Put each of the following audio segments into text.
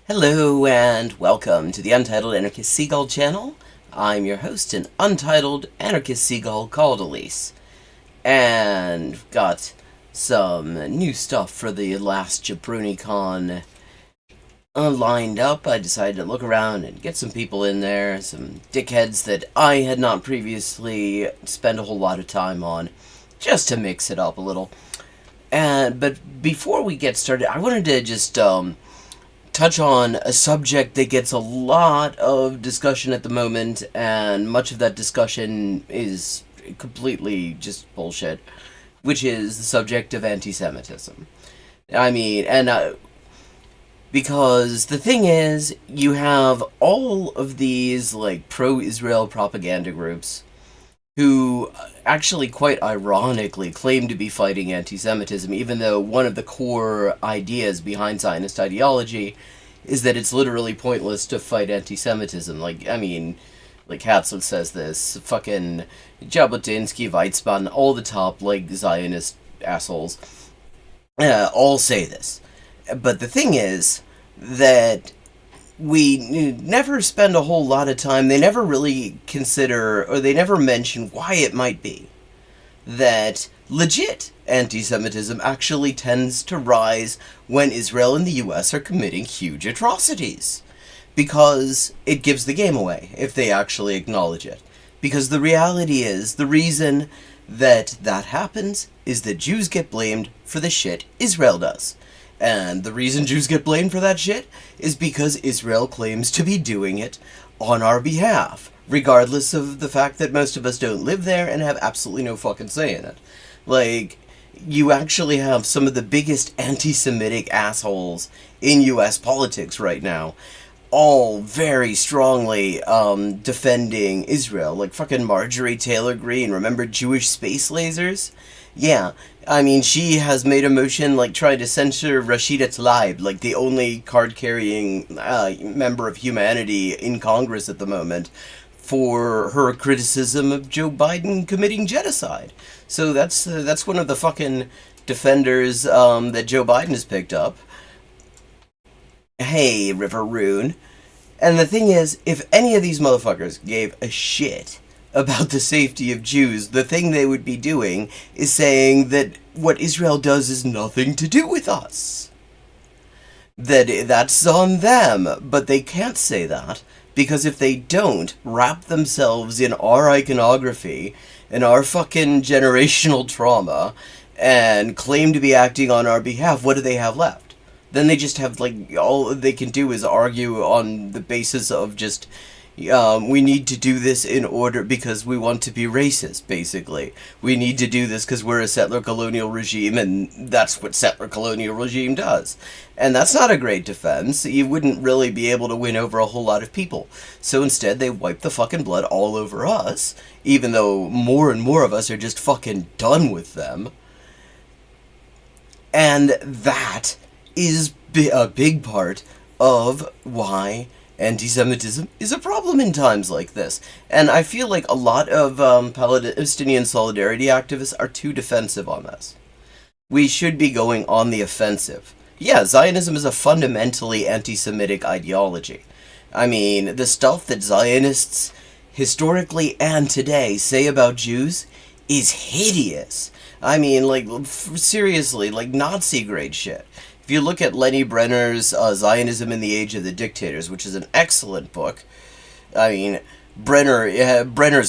Hello and welcome to the Untitled Anarchist Seagull channel. I'm your host, an Untitled Anarchist Seagull called Elise. And got some new stuff for the Last JabroniCon lined up. I decided to look around and get some people in there, some dickheads that I had not previously spent a whole lot of time on, just to mix it up a little. But before we get started, I wanted to just touch on a subject that gets a lot of discussion at the moment, and much of that discussion is completely just bullshit, which is the subject of anti-Semitism. Because the thing is, you have all of these, pro-Israel propaganda groups who actually quite ironically claim to be fighting anti-Semitism, even though one of the core ideas behind Zionist ideology is that it's literally pointless to fight anti-Semitism. Like Hatzler says this, fucking Jabotinsky, Weizmann, all the top, Zionist assholes, all say this. But the thing is that we never spend a whole lot of time, they never really consider, or they never mention why it might be that legit anti-Semitism actually tends to rise when Israel and the US are committing huge atrocities. Because it gives the game away, if they actually acknowledge it. Because the reality is, the reason that happens is that Jews get blamed for the shit Israel does. And the reason Jews get blamed for that shit is because Israel claims to be doing it on our behalf, regardless of the fact that most of us don't live there and have absolutely no fucking say in it. You actually have some of the biggest anti-Semitic assholes in US politics right now, all very strongly defending Israel, like fucking Marjorie Taylor Greene. Remember Jewish space lasers? Yeah, she has made a motion, trying to censor Rashida Tlaib, the only card-carrying member of humanity in Congress at the moment, for her criticism of Joe Biden committing genocide. So that's one of the fucking defenders that Joe Biden has picked up. Hey, River Rune. And the thing is, if any of these motherfuckers gave a shit about the safety of Jews, the thing they would be doing is saying that what Israel does is nothing to do with us. That's on them, but they can't say that, because if they don't wrap themselves in our iconography and our fucking generational trauma and claim to be acting on our behalf, what do they have left? Then they just have, all they can do is argue on the basis of just, we need to do this in order because we want to be racist, basically. We need to do this because we're a settler colonial regime, and that's what settler colonial regime does. And that's not a great defense. You wouldn't really be able to win over a whole lot of people. So instead, they wipe the fucking blood all over us, even though more and more of us are just fucking done with them. And that is a big part of why anti-Semitism is a problem in times like this. And I feel like a lot of Palestinian solidarity activists are too defensive on this. We should be going on the offensive. Yeah, Zionism is a fundamentally anti-Semitic ideology. The stuff that Zionists historically and today say about Jews is hideous. Seriously, Nazi-grade shit. If you look at Lenny Brenner's Zionism in the Age of the Dictators, which is an excellent book, Brenner's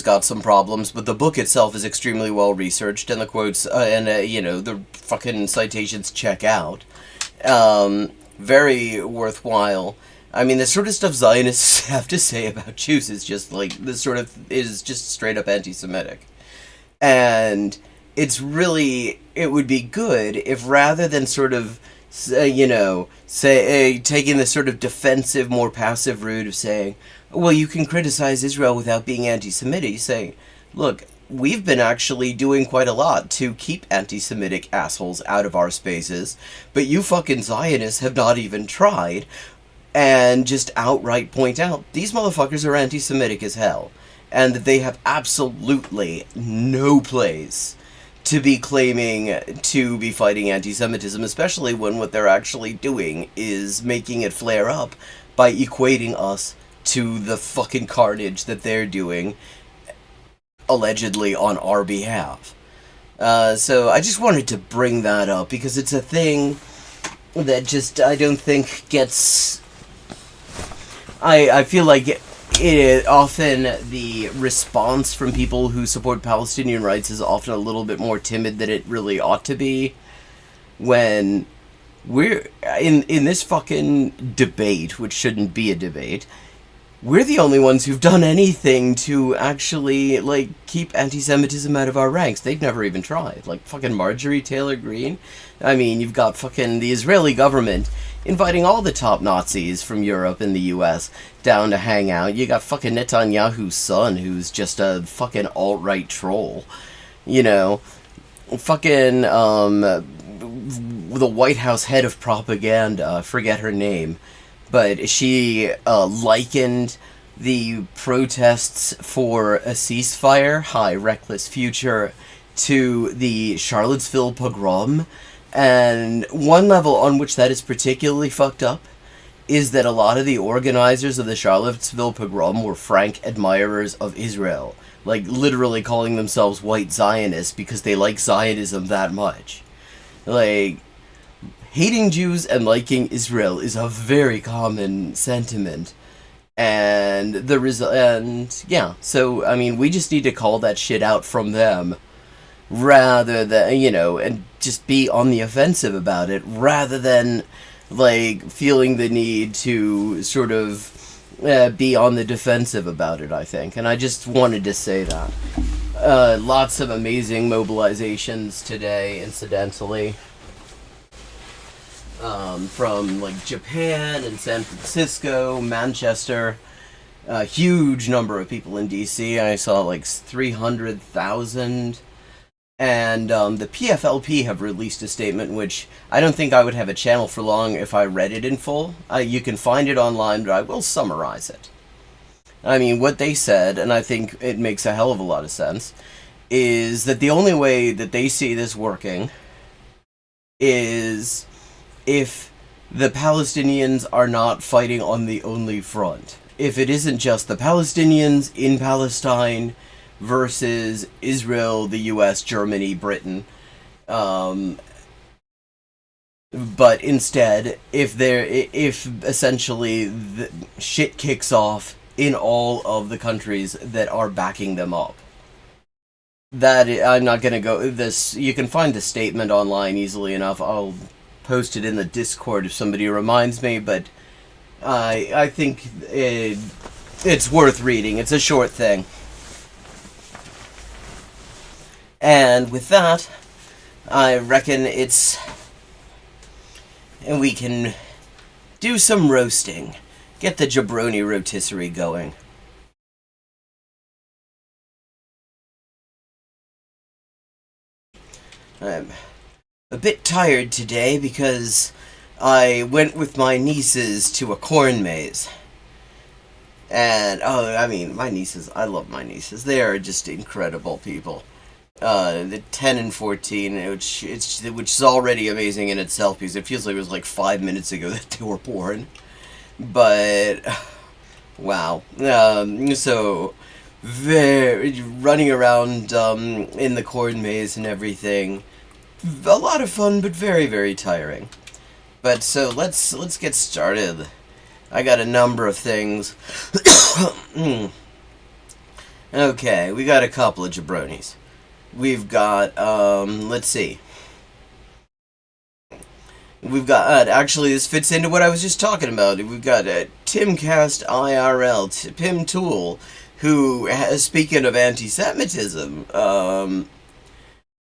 got some problems, but the book itself is extremely well researched, and the quotes the fucking citations check out. Very worthwhile. The sort of stuff Zionists have to say about Jews is just is just straight up anti-Semitic, and it would be good if rather than taking this sort of defensive, more passive route of saying, well, you can criticize Israel without being anti-Semitic, you say, look, we've been actually doing quite a lot to keep anti-Semitic assholes out of our spaces, but you fucking Zionists have not even tried, and just outright point out, these motherfuckers are anti-Semitic as hell, and that they have absolutely no place to be claiming to be fighting anti-Semitism, especially when what they're actually doing is making it flare up by equating us to the fucking carnage that they're doing, allegedly on our behalf. So I just wanted to bring that up because it's a thing that just, I don't think gets... I feel like often the response from people who support Palestinian rights is often a little bit more timid than it really ought to be. When we're in this fucking debate, which shouldn't be a debate, we're the only ones who've done anything to actually, like, keep anti-Semitism out of our ranks. They've never even tried. Like, fucking Marjorie Taylor Greene. I mean, you've got fucking the Israeli government inviting all the top Nazis from Europe and the US down to hang out. You got fucking Netanyahu's son, who's just a fucking alt-right troll. You know, fucking, the White House head of propaganda, I forget her name, but she likened the protests for a ceasefire, high reckless future, to the Charlottesville pogrom. And one level on which that is particularly fucked up is that a lot of the organizers of the Charlottesville pogrom were frank admirers of Israel. Like, literally calling themselves white Zionists because they like Zionism that much. Like, hating Jews and liking Israel is a very common sentiment. And yeah, so, I mean, we just need to call that shit out from them rather than, you know, and just be on the offensive about it, rather than, like, feeling the need to sort of be on the defensive about it, I think. And I just wanted to say that. Lots of amazing mobilizations today, incidentally. From, like, Japan and San Francisco, Manchester. A huge number of people in DC. I saw, like, 300,000. And the PFLP have released a statement, which I don't think I would have a channel for long if I read it in full. You can find it online, but I will summarize it. I mean, what they said, and I think it makes a hell of a lot of sense, is that the only way that they see this working is if the Palestinians are not fighting on the only front. If it isn't just the Palestinians in Palestine versus Israel, the US, Germany, Britain. But instead, if essentially the shit kicks off in all of the countries that are backing them up. I'm not gonna go this. You can find the statement online easily enough. I'll post it in the Discord if somebody reminds me. But I think it's worth reading. It's a short thing. And with that, I reckon and we can do some roasting. Get the jabroni rotisserie going. I'm a bit tired today because I went with my nieces to a corn maze. And, I mean, my nieces, I love my nieces. They are just incredible people. The 10 and 14, which is already amazing in itself because it feels like it was like 5 minutes ago that they were born. But wow, so very running around in the corn maze and everything, a lot of fun, but very, very tiring. But so let's get started. I got a number of things. Okay, we got a couple of jabronis. We've got, let's see. We've got, actually this fits into what I was just talking about. We've got Timcast IRL, Pim Tool, who, speaking of anti-Semitism, I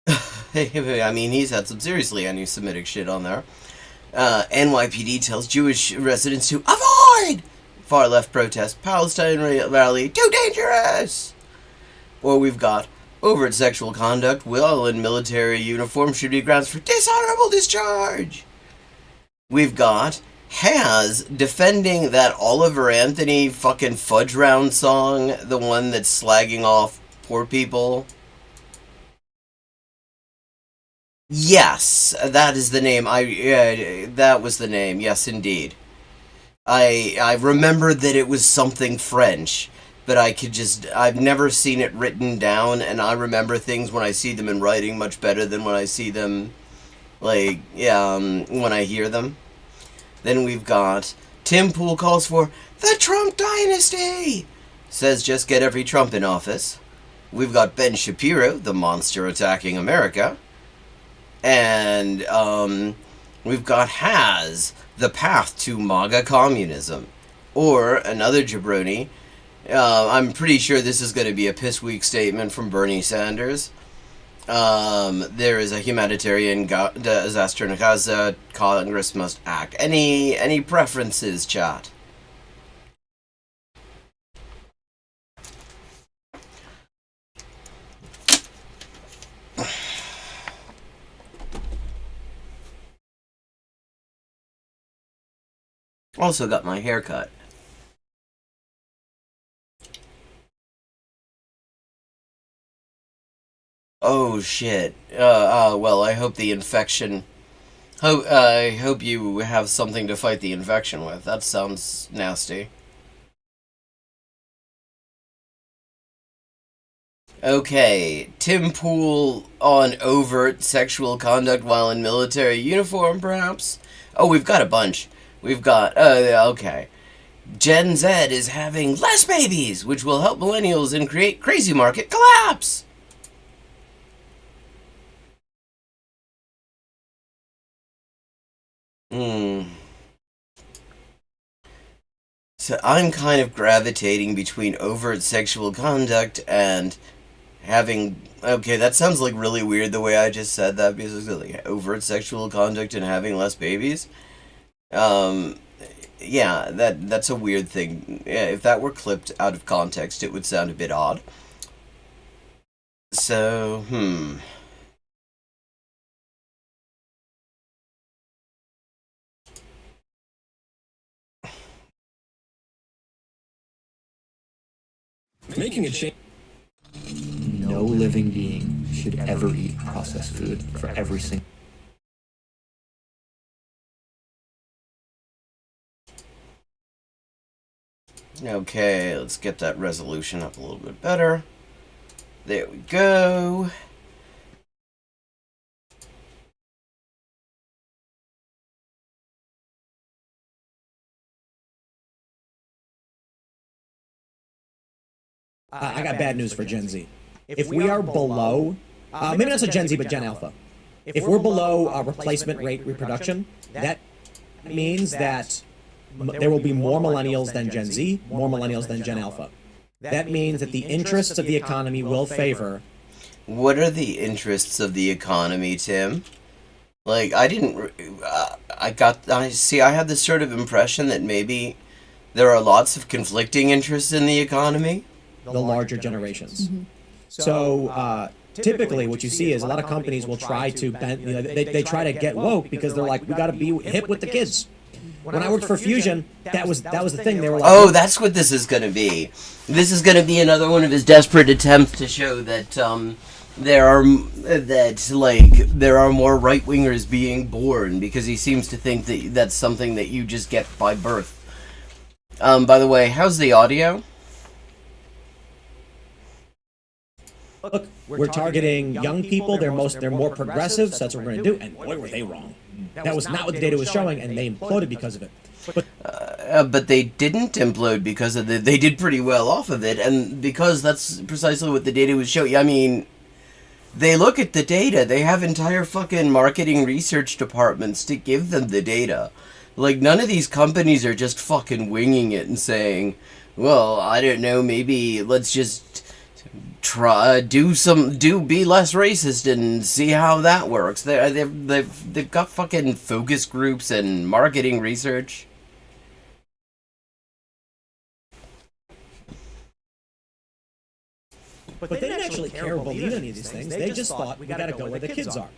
mean, he's had some seriously anti-Semitic shit on there. NYPD tells Jewish residents to avoid far-left protest, Palestine rally, too dangerous! Or we've got overt sexual conduct while in military uniform should be grounds for dishonorable discharge. We've got Has defending that Oliver Anthony fucking Fudge Round song, the one that's slagging off poor people. Yes, that is the name. That was the name. Yes, indeed. I remember that it was something French, but I've never seen it written down, and I remember things when I see them in writing much better than when I see them, like, yeah, when I hear them. Then we've got Tim Pool calls for the Trump dynasty, says just get every Trump in office. We've got Ben Shapiro, the monster attacking America. And we've got Has, the path to MAGA communism. Or another jabroni. I'm pretty sure this is going to be a piss weak statement from Bernie Sanders. There is a humanitarian disaster in Gaza. Congress must act. Any preferences, chat? Also got my hair cut. Oh shit. Well, I hope the infection. I hope you have something to fight the infection with. That sounds nasty. Okay, Tim Pool on overt sexual conduct while in military uniform, perhaps? Oh, we've got a bunch. We've got, okay. Gen Z is having less babies, which will help millennials and create crazy market collapse. Hmm. So I'm kind of gravitating between overt sexual conduct and having. Okay, that sounds like really weird the way I just said that because it's like overt sexual conduct and having less babies. Um, yeah, that's a weird thing. Yeah, if that were clipped out of context, it would sound a bit odd. So, Making a change. No living being should ever eat processed food for every single. Okay, let's get that resolution up a little bit better. There we go. I got bad news for Gen Z. If we are below, maybe not so Gen Z, but Gen Alpha. If we're below replacement rate reproduction, that means that there will be more millennials than Gen Z, more millennials than Gen Alpha. That means that the interests of the economy will favor. What are the interests of the economy, Tim? Like, I didn't. I see, I had this sort of impression that maybe there are lots of conflicting interests in the economy. The larger generations. So typically, what you see is a lot of companies will try to bend. They try to get woke because they're like, we got to be hip with the kids. When I worked for Fusion, that was the thing. They were like, oh, that's what this is going to be. This is going to be another one of his desperate attempts to show that there are more right wingers being born because he seems to think that that's something that you just get by birth. By the way, how's the audio? Look, we're targeting young people. They're more progressive, so that's what we're going to do. And boy, were they wrong. That was not what the data was showing, and they imploded because of it. But they didn't implode because of it. They did pretty well off of it, and because that's precisely what the data was showing. I mean, they look at the data. They have entire fucking marketing research departments to give them the data. Like, none of these companies are just fucking winging it and saying, well, I don't know, maybe let's just be less racist and see how that works. They've got fucking focus groups and marketing research. But they didn't actually care or believe any of these things. They just thought we got to go where the kids are.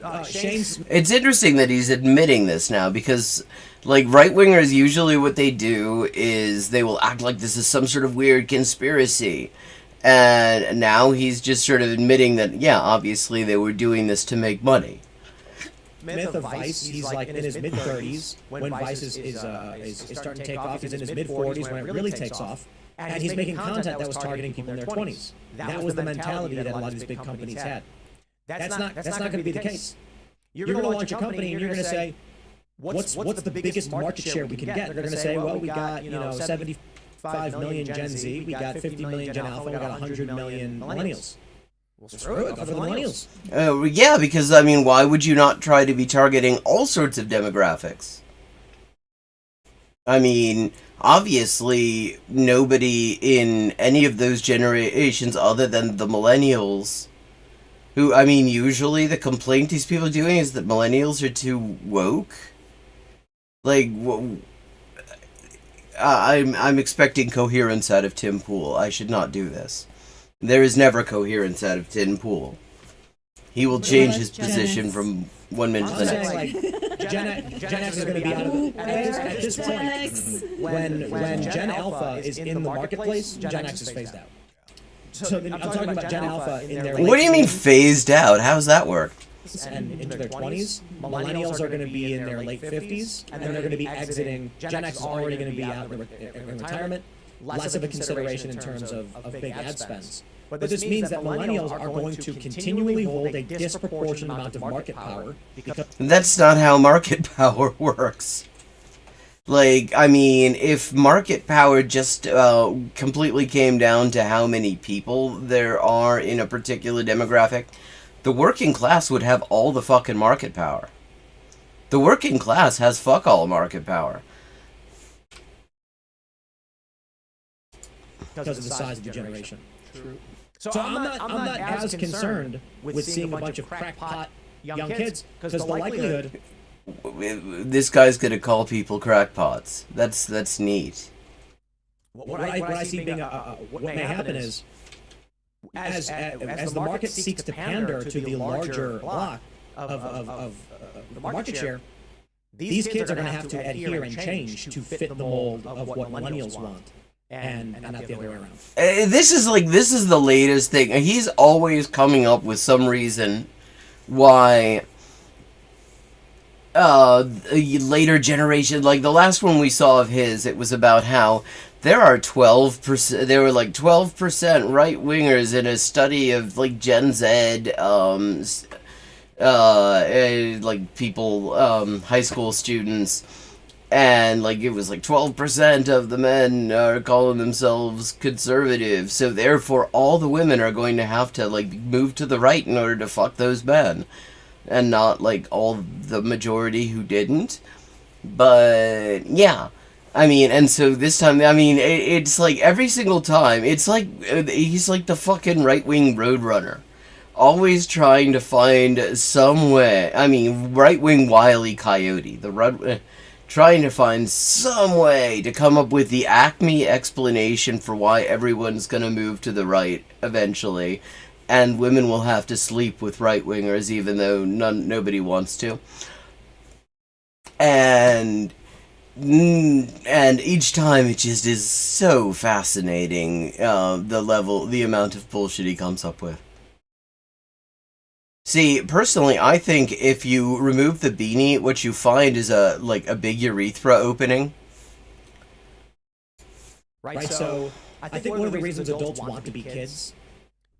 It's interesting that he's admitting this now because, like, right-wingers usually what they do is they will act like this is some sort of weird conspiracy. And now he's just sort of admitting that, yeah, obviously they were doing this to make money. Myth of Vice, he's like in his mid-30s when Vice is starting to take off. He's in his mid-40s when it really takes off. And he's making content that was targeting people in their 20s. That was the mentality that a lot of these big companies had. That's not going to be the case. You're going to launch a company and you're going to say, what's the biggest market share we can get? They're going to say, well, we got 75 million Gen Z, we got 50 million Gen Alpha, we got 100 million millennials. Well, screw it, go for the millennials. Yeah, because, I mean, why would you not try to be targeting all sorts of demographics? I mean, obviously, nobody in any of those generations other than the millennials, who, I mean, usually the complaint these people are doing is that millennials are too woke. Like, I'm expecting coherence out of Tim Pool. I should not do this. There is never coherence out of Tim Pool. He will change his position from 1 minute to the next. Like, Gen X is going to be out of it. At this point, when Gen Alpha is in the marketplace, Gen X is phased out. So I'm talking about Gen Alpha in their What do you mean phased out? How does that work? And into their 20s, millennials are going to be in their late 50s, and then they're going to be exiting. Gen X is already going to be out in retirement. Less of a consideration in terms of big ad spends. But this means that millennials are going to continually hold a disproportionate amount of market power. Because That's not how market power works. Like, I mean, if market power just completely came down to how many people there are in a particular demographic, the working class would have all the fucking market power. The working class has fuck all market power. because of the size of the generation. True. So I'm not as concerned with seeing a bunch of crackpot young kids, because the likelihood... This guy's gonna call people crackpots. That's neat. What I see being what may happen is, as the market seeks to pander to the larger block of the market share, these kids are going to have to adhere and change to fit the mold of what millennials want, and not the other way around. This is the latest thing. He's always coming up with some reason why later generation, like the last one we saw of his, it was about how there are 12%, there were like 12% right-wingers in a study of like Gen Z, like people, high school students, and like it was like 12% of the men are calling themselves conservative, so therefore all the women are going to have to like move to the right in order to fuck those men, and not like all the majority who didn't. But yeah, I mean, and so this time, I mean, it's like every single time, it's like he's like the fucking right-wing roadrunner, always trying to find some way. I mean, right-wing Wile E. Coyote, trying to find some way to come up with the Acme explanation for why everyone's gonna move to the right eventually, and women will have to sleep with right-wingers even though nobody wants to. And each time it just is so fascinating, the amount of bullshit he comes up with. See, personally, I think if you remove the beanie, what you find is a big urethra opening. Right, so I think one of the reasons adults want to be kids,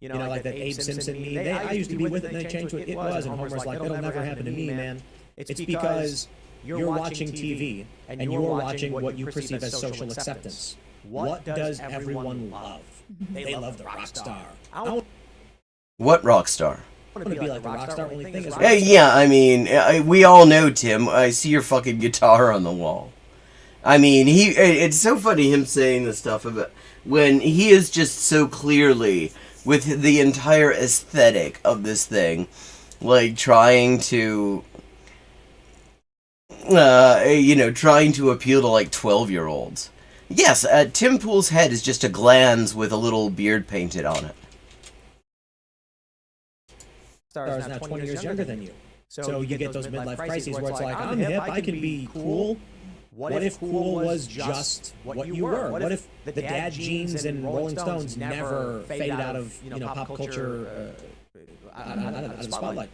you know, like that Abe Simpson meme, I used to be with it and they changed what it was, and Homer's like, that'll never happen to me, man. It's because you're watching TV, and you're watching what you perceive as social acceptance. What does everyone love? They love the rock star. What rock star? I want to be like the rock star. Only thing is, yeah, I mean, we all know, Tim. I see your fucking guitar on the wall. I mean, it's so funny him saying this stuff about when he is just so clearly with the entire aesthetic of this thing, like trying to trying to appeal to like 12-year-olds. Yes, Tim Pool's head is just a glands with a little beard painted on it. Star is now 20 years younger than you. So you get those midlife crises where it's like, I'm hip, I can be cool, What if cool was just what you were? What if the dad jeans and Rolling Stones never faded out of pop culture out of the spotlight?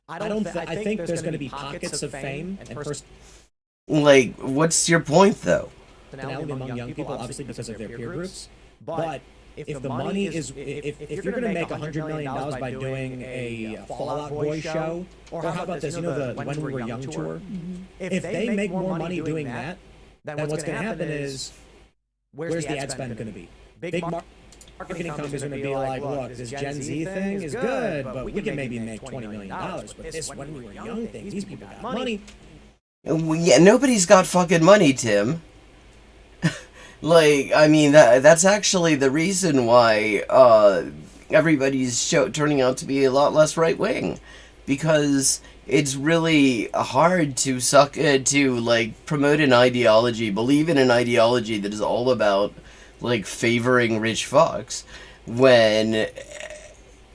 I think there's going to be pockets of fame and Like, what's your point, though? personality among young people, obviously because of their peer groups. But if the money is, if you're going to make $100 million by doing a Fallout Boy show, or how about this, the When We Were Young tour? If they make more money doing that, then what's going to happen is, where's the ad spend going to be? Big marketing companies are going to be like, look, this Gen Z thing is good, but we can maybe make $20 million. But this When We Were Young thing, these people got money. Yeah, nobody's got fucking money, Tim. Like, I mean, that's actually the reason why everybody's turning out to be a lot less right-wing. Because it's really hard to promote an ideology, believe in an ideology that is all about, like, favoring rich fucks, when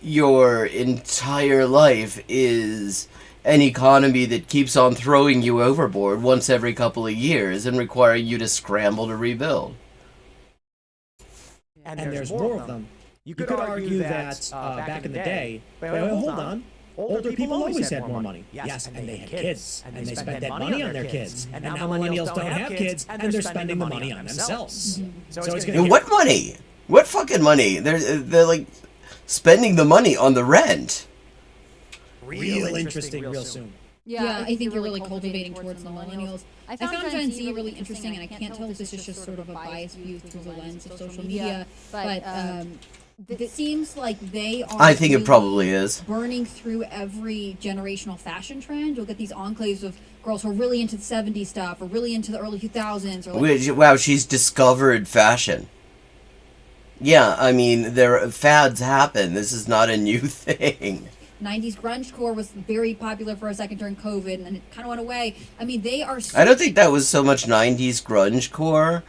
your entire life is an economy that keeps on throwing you overboard once every couple of years and requiring you to scramble to rebuild. And there's more of them. You could argue that back in the day, hold on, older people always had more money. Yes, and they had kids, and they spent that money on their kids. And now millennials don't have kids, and they're spending the money on themselves. So it's gonna what money? What fucking money? They're like spending the money on the rent. real interesting real soon. Yeah, I think you're really cultivating towards the millennials. I found Gen Z really interesting, and I can't tell if this is just sort of a biased view through the lens of social media, but it seems like they are. I think it probably is. Burning through every generational fashion trend. You'll get these enclaves of girls who are really into the 70s stuff, or really into the early 2000s. Or like, wow, she's discovered fashion. Yeah, I mean, fads happen. This is not a new thing. 90s grunge core was very popular for a second during COVID, and then it kind of went away. I mean, they are. I don't think that was so much 90s grunge core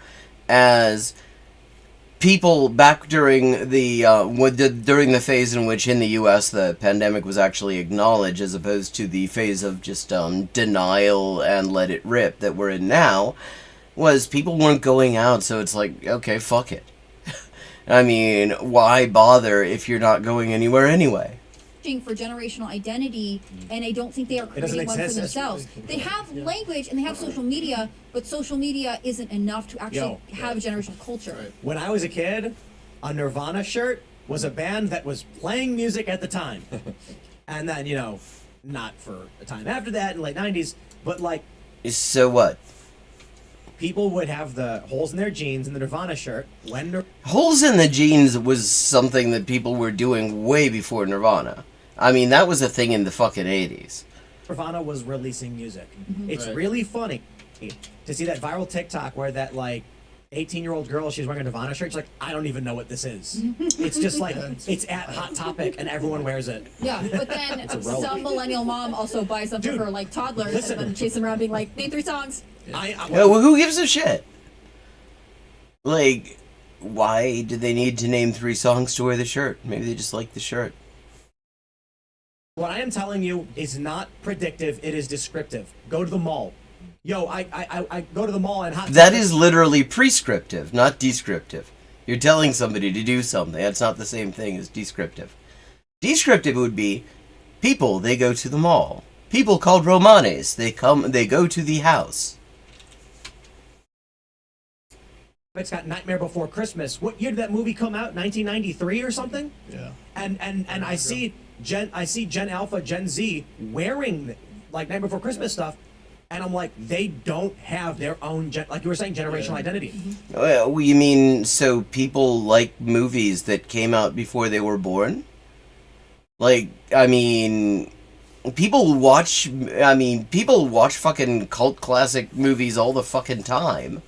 as people back during during the phase in which in the U.S. the pandemic was actually acknowledged, as opposed to the phase of just denial and let it rip that we're in now, was people weren't going out, so it's like, okay, fuck it. I mean, why bother if you're not going anywhere anyway? For generational identity, and I don't think they are creating one for themselves. They have language and they have social media, but social media isn't enough to actually have a generational culture. Right. When I was a kid, a Nirvana shirt was a band that was playing music at the time. And then, not for a time after that, in late 90s, but like... So what? People would have the holes in their jeans in the Nirvana shirt when... Holes in the jeans was something that people were doing way before Nirvana. I mean, that was a thing in the fucking 80s. Nirvana was releasing music. Mm-hmm. It's really funny to see that viral TikTok where that, 18-year-old girl, she's wearing a Nirvana shirt. She's like, I don't even know what this is. It's just like, it's at Hot Topic and everyone wears it. Yeah, but then some millennial mom also buys them for her, toddlers and then chase them around being like, name 3 songs. Well, who gives a shit? Like, why do they need to name 3 songs to wear the shirt? Maybe they just like the shirt. What I am telling you is not predictive, it is descriptive. Go to the mall. I go to the mall and That is literally prescriptive, not descriptive. You're telling somebody to do something. That's not the same thing as descriptive. Descriptive would be people, they go to the mall. People called Romanes, they go to the house. It's got Nightmare Before Christmas. What year did that movie come out? 1993 or something? Yeah. And I see Gen Alpha, Gen Z wearing Nightmare Before Christmas stuff, and I'm like, they don't have their own like you were saying, generational identity. Well, you mean so people like movies that came out before they were born? People watch fucking cult classic movies all the fucking time.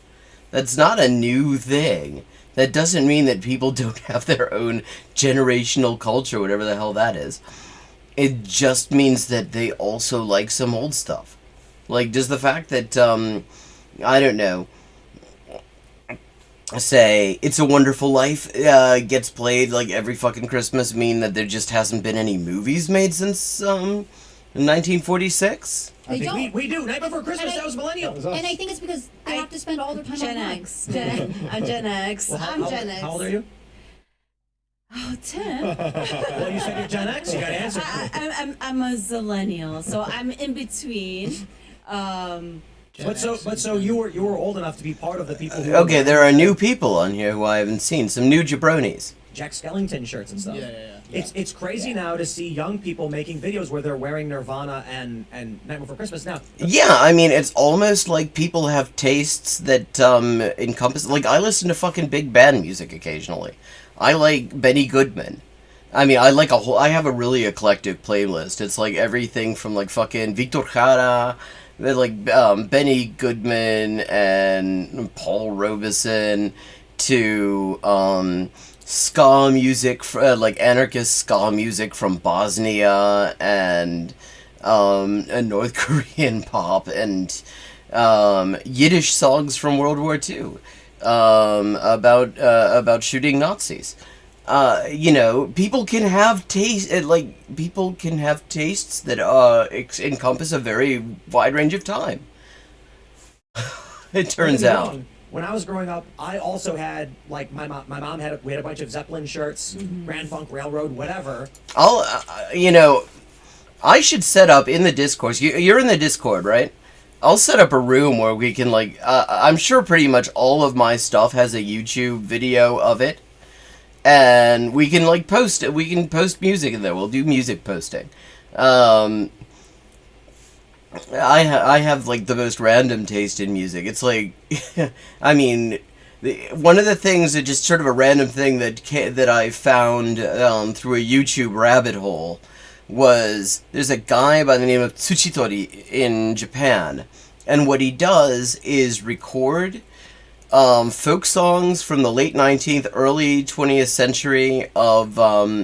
That's not a new thing. That doesn't mean that people don't have their own generational culture, whatever the hell that is. It just means that they also like some old stuff. Does the fact that, I don't know, say, It's a Wonderful Life gets played every fucking Christmas mean that there just hasn't been any movies made since, In 1946? They I don't. think we do. Night Before Christmas, that was millennial. That was us. And I think it's because they have to spend all their time Gen online. X. I'm Gen X. Well, I'm Gen X. How old are you? Oh, Tim. Well, you said you're Gen X. You got to answer. I'm a zillennial, so I'm in between. But so you were old enough to be part of the people who Okay, there are new people on here who I haven't seen. Some new jabronis. Jack Skellington shirts and stuff. Yeah. It's crazy now to see young people making videos where they're wearing Nirvana and Night Before Christmas. Now, Yeah, I mean, it's almost like people have tastes that encompass. Like, I listen to fucking big band music occasionally. I like Benny Goodman. I mean, I have a really eclectic playlist. It's like everything from like fucking Victor Jara, like Benny Goodman and Paul Robeson, to ska music, like anarchist ska music from Bosnia, and North Korean pop, and Yiddish songs from World War II, about shooting Nazis. People can have people can have tastes that encompass a very wide range of time. It turns out. when I was growing up, I also had like my mom had we had a bunch of Zeppelin shirts, Grand Funk Railroad, whatever. I should set up in the Discord. You're in the Discord, right? I'll set up a room where we can I'm sure pretty much all of my stuff has a YouTube video of it. And we can post it. We can post music in there. We'll do music posting. I have the most random taste in music. It's I mean, one of the things that just sort of a random thing that I found through a YouTube rabbit hole was there's a guy by the name of Tsuchitori in Japan, and what he does is record folk songs from the late 19th, early 20th century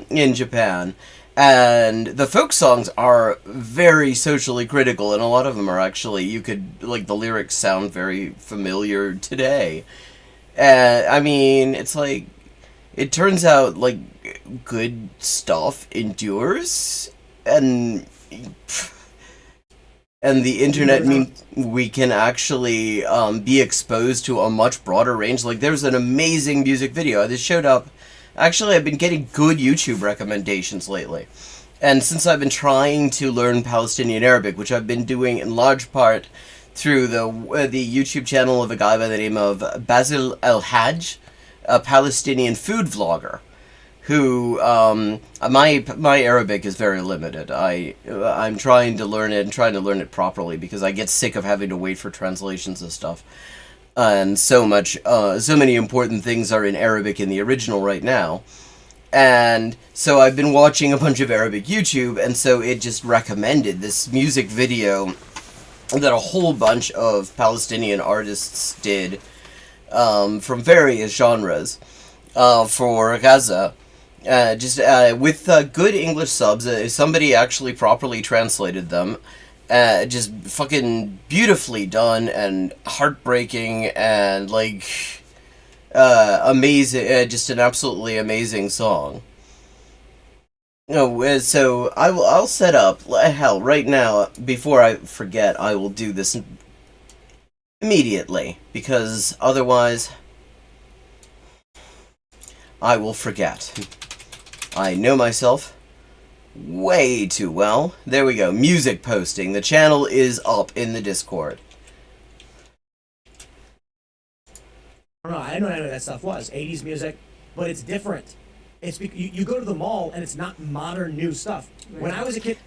in Japan. And the folk songs are very socially critical, and a lot of them are actually, the lyrics sound very familiar today. I mean, it's it turns out, good stuff endures, and the internet means we can actually be exposed to a much broader range. There's an amazing music video. This showed up. Actually, I've been getting good YouTube recommendations lately. And since I've been trying to learn Palestinian Arabic, which I've been doing in large part through the YouTube channel of a guy by the name of Basil El-Hajj, a Palestinian food vlogger, who my Arabic is very limited. I'm trying to learn it and trying to learn it properly because I get sick of having to wait for translations of stuff, and so many important things are in Arabic in the original right now, and so I've been watching a bunch of Arabic YouTube, and so it just recommended this music video that a whole bunch of Palestinian artists did from various genres for Gaza. With good English subs, somebody actually properly translated them. Just fucking beautifully done and heartbreaking and amazing. Just an absolutely amazing song. So I'll set up. Hell, right now, before I forget, I will do this immediately because otherwise I will forget. I know myself way too well. There we go. Music posting. The channel is up in the Discord. I don't know. I didn't know any of that stuff was 80s music, but it's different. It's you go to the mall and it's not modern new stuff. Right. When I was a kid,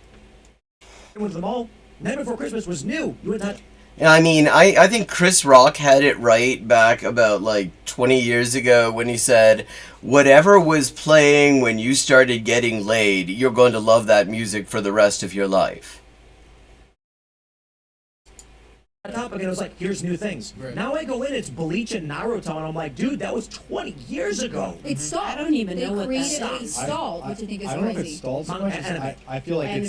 I went to the mall. Night Before Christmas was new. You went to I mean, I think Chris Rock had it right back about 20 years ago when he said, whatever was playing when you started getting laid, you're going to love that music for the rest of your life. topic and it was here's new things. Right. Now I go in, it's Bleach and Naruto, and I'm like, dude, that was 20 years ago. It stalled. I don't even know what that It stalled, which I think is crazy. I don't know if it stalled so much. I feel like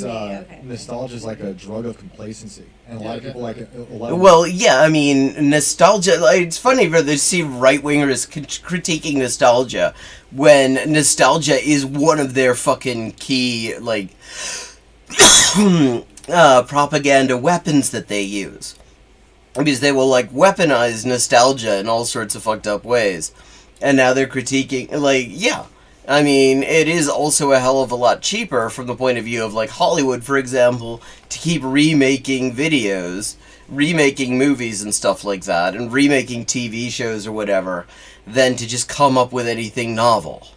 nostalgia is like a drug of complacency, and a lot of people like it. Well, yeah, I mean, nostalgia. It's funny to see right-wingers critiquing nostalgia when nostalgia is one of their fucking key propaganda weapons that they use. Because they will, like, weaponize nostalgia in all sorts of fucked up ways. And now they're critiquing, like, yeah. I mean, it is also a hell of a lot cheaper from the point of view of, like, Hollywood, for example, to keep remaking videos, remaking movies and stuff like that, and remaking TV shows or whatever, than to just come up with anything novel.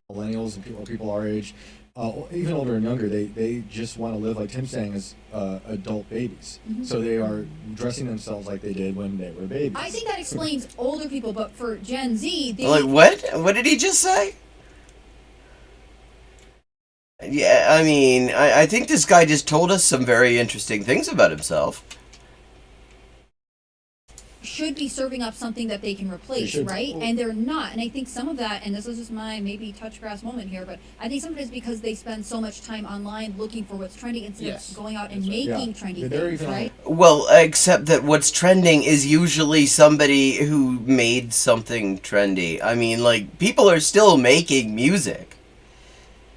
Millennials and people our age, even older and younger, they just want to live, like Tim's saying, as adult babies. So they are dressing themselves like they did when they were babies. I think that explains older people, but for Gen Z, they... Like, what? What did he just say? Yeah, I mean, I think this guy just told us some very interesting things about himself. should be serving up something that they can replace, right? And they're not. And I think some of that, and this is just my maybe touch grass moment here, but I think some of it is because they spend so much time online looking for what's trending instead of going out and making trendy things, right? Well, except that what's trending is usually somebody who made something trendy. I mean, like, people are still making music.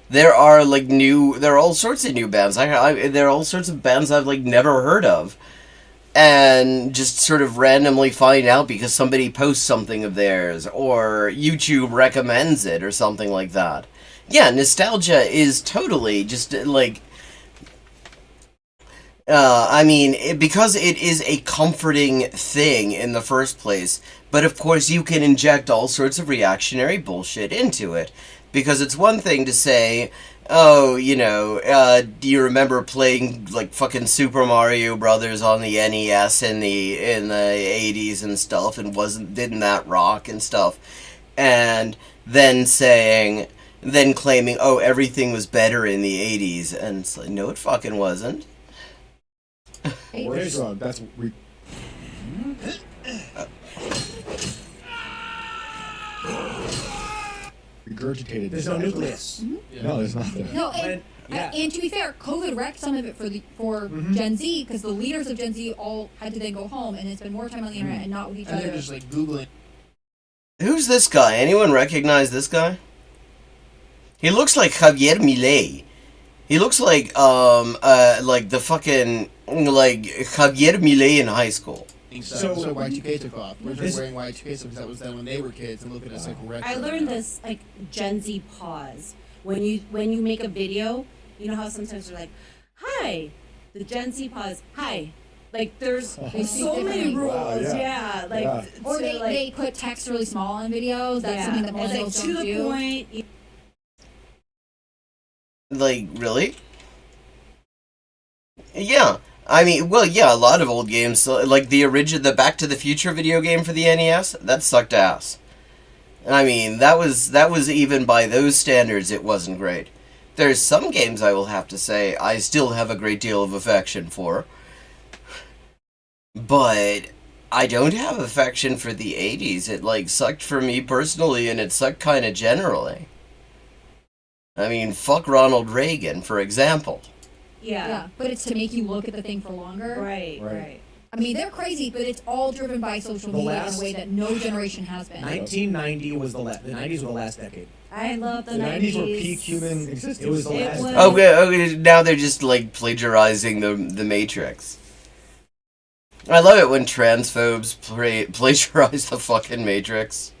There are, like, there are all sorts of new bands. There are all sorts of bands I've, like, never heard of. And just sort of randomly find out because somebody posts something of theirs, or YouTube recommends it, or something like that. Yeah, nostalgia is totally just, like... I mean, because it is a comforting thing in the first place, but of course you can inject all sorts of reactionary bullshit into it. Because it's one thing to say, oh, you know, do you remember playing, like, fucking Super Mario Brothers on the NES in the 80s and stuff, and didn't that rock and stuff? And then claiming, oh, everything was better in the 80s, and it's like, no, it fucking wasn't. That's regurgitated. There's no nucleus. Mm-hmm. Yeah. No, there's nothing. No, and to be fair, COVID wrecked some of it for Gen Z, because the leaders of Gen Z all had to then go home and spend more time on the internet and not with each other. And they're just like Googling. Who's this guy? Anyone recognize this guy? He looks like Javier Milei. He looks like the fucking, like, Javier Milei in high school. So Y2K took off. We're just wearing Y2K because that was done when they were kids, and look at us like retro. I learned this, like, Gen Z pause. When you make a video, you know how sometimes they're like, hi, the Gen Z pause, hi. Like, there's so many rules, Or they put text really small on videos. That's something that millennials don't do. To the point. Like, really? Yeah. I mean, well, yeah, a lot of old games, like the Back to the Future video game for the NES, that sucked ass. I mean, that was even by those standards, it wasn't great. There's some games, I will have to say, I still have a great deal of affection for. But I don't have affection for the 80s. It, like, sucked for me personally, and it sucked kind of generally. I mean, fuck Ronald Reagan, for example. Yeah, but it's to make you look at the thing for longer. Right. I mean, they're crazy, but it's all driven by social media in a way that no generation has been. 1990 was the 90s were the last decade. I love the 90s. The 90s were peak human existence. It was the last decade. Okay, now they're just, like, plagiarizing the Matrix. I love it when transphobes plagiarize the fucking Matrix.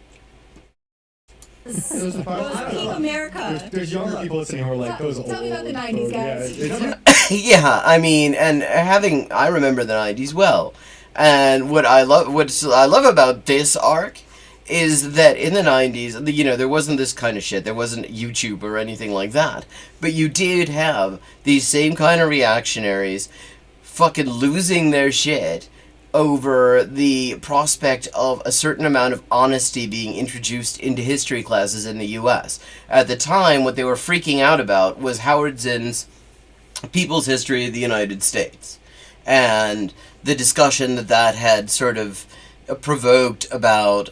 It was peak America. There's younger people listening who are like, those old... Tell me about the 90s, guys. Yeah, I mean, and I remember the 90s well. And what I love about this arc is that in the 90s, you know, there wasn't this kind of shit. There wasn't YouTube or anything like that. But you did have these same kind of reactionaries fucking losing their shit over the prospect of a certain amount of honesty being introduced into history classes in the U.S. At the time, what they were freaking out about was Howard Zinn's People's History of the United States, and the discussion that had sort of provoked about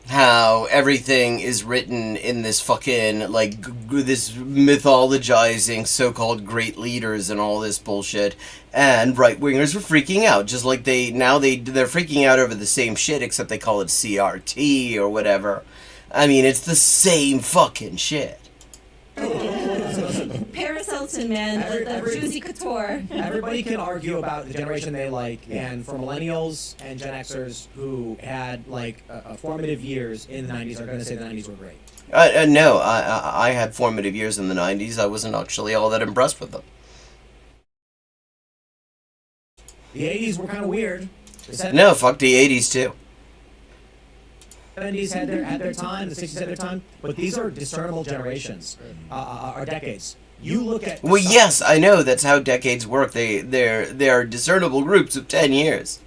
how everything is written in this fucking, like, this mythologizing so-called great leaders and all this bullshit, and right-wingers were freaking out, just like they're freaking out over the same shit, except they call it CRT or whatever. I mean, it's the same fucking shit. Paracel Hamilton, man. The juicy couture. Everybody can argue about the generation they like, and for millennials and Gen Xers who had like formative years in the 90s are going to say the 90s were great. No, I had formative years in the 90s. I wasn't actually all that impressed with them. The 80s were kind of weird. No, fuck the 80s too. 70s had their time, the 60s had their time, but these are discernible generations, or decades. You look at Well, yes, I know that's how decades work. They are discernible groups of 10 years.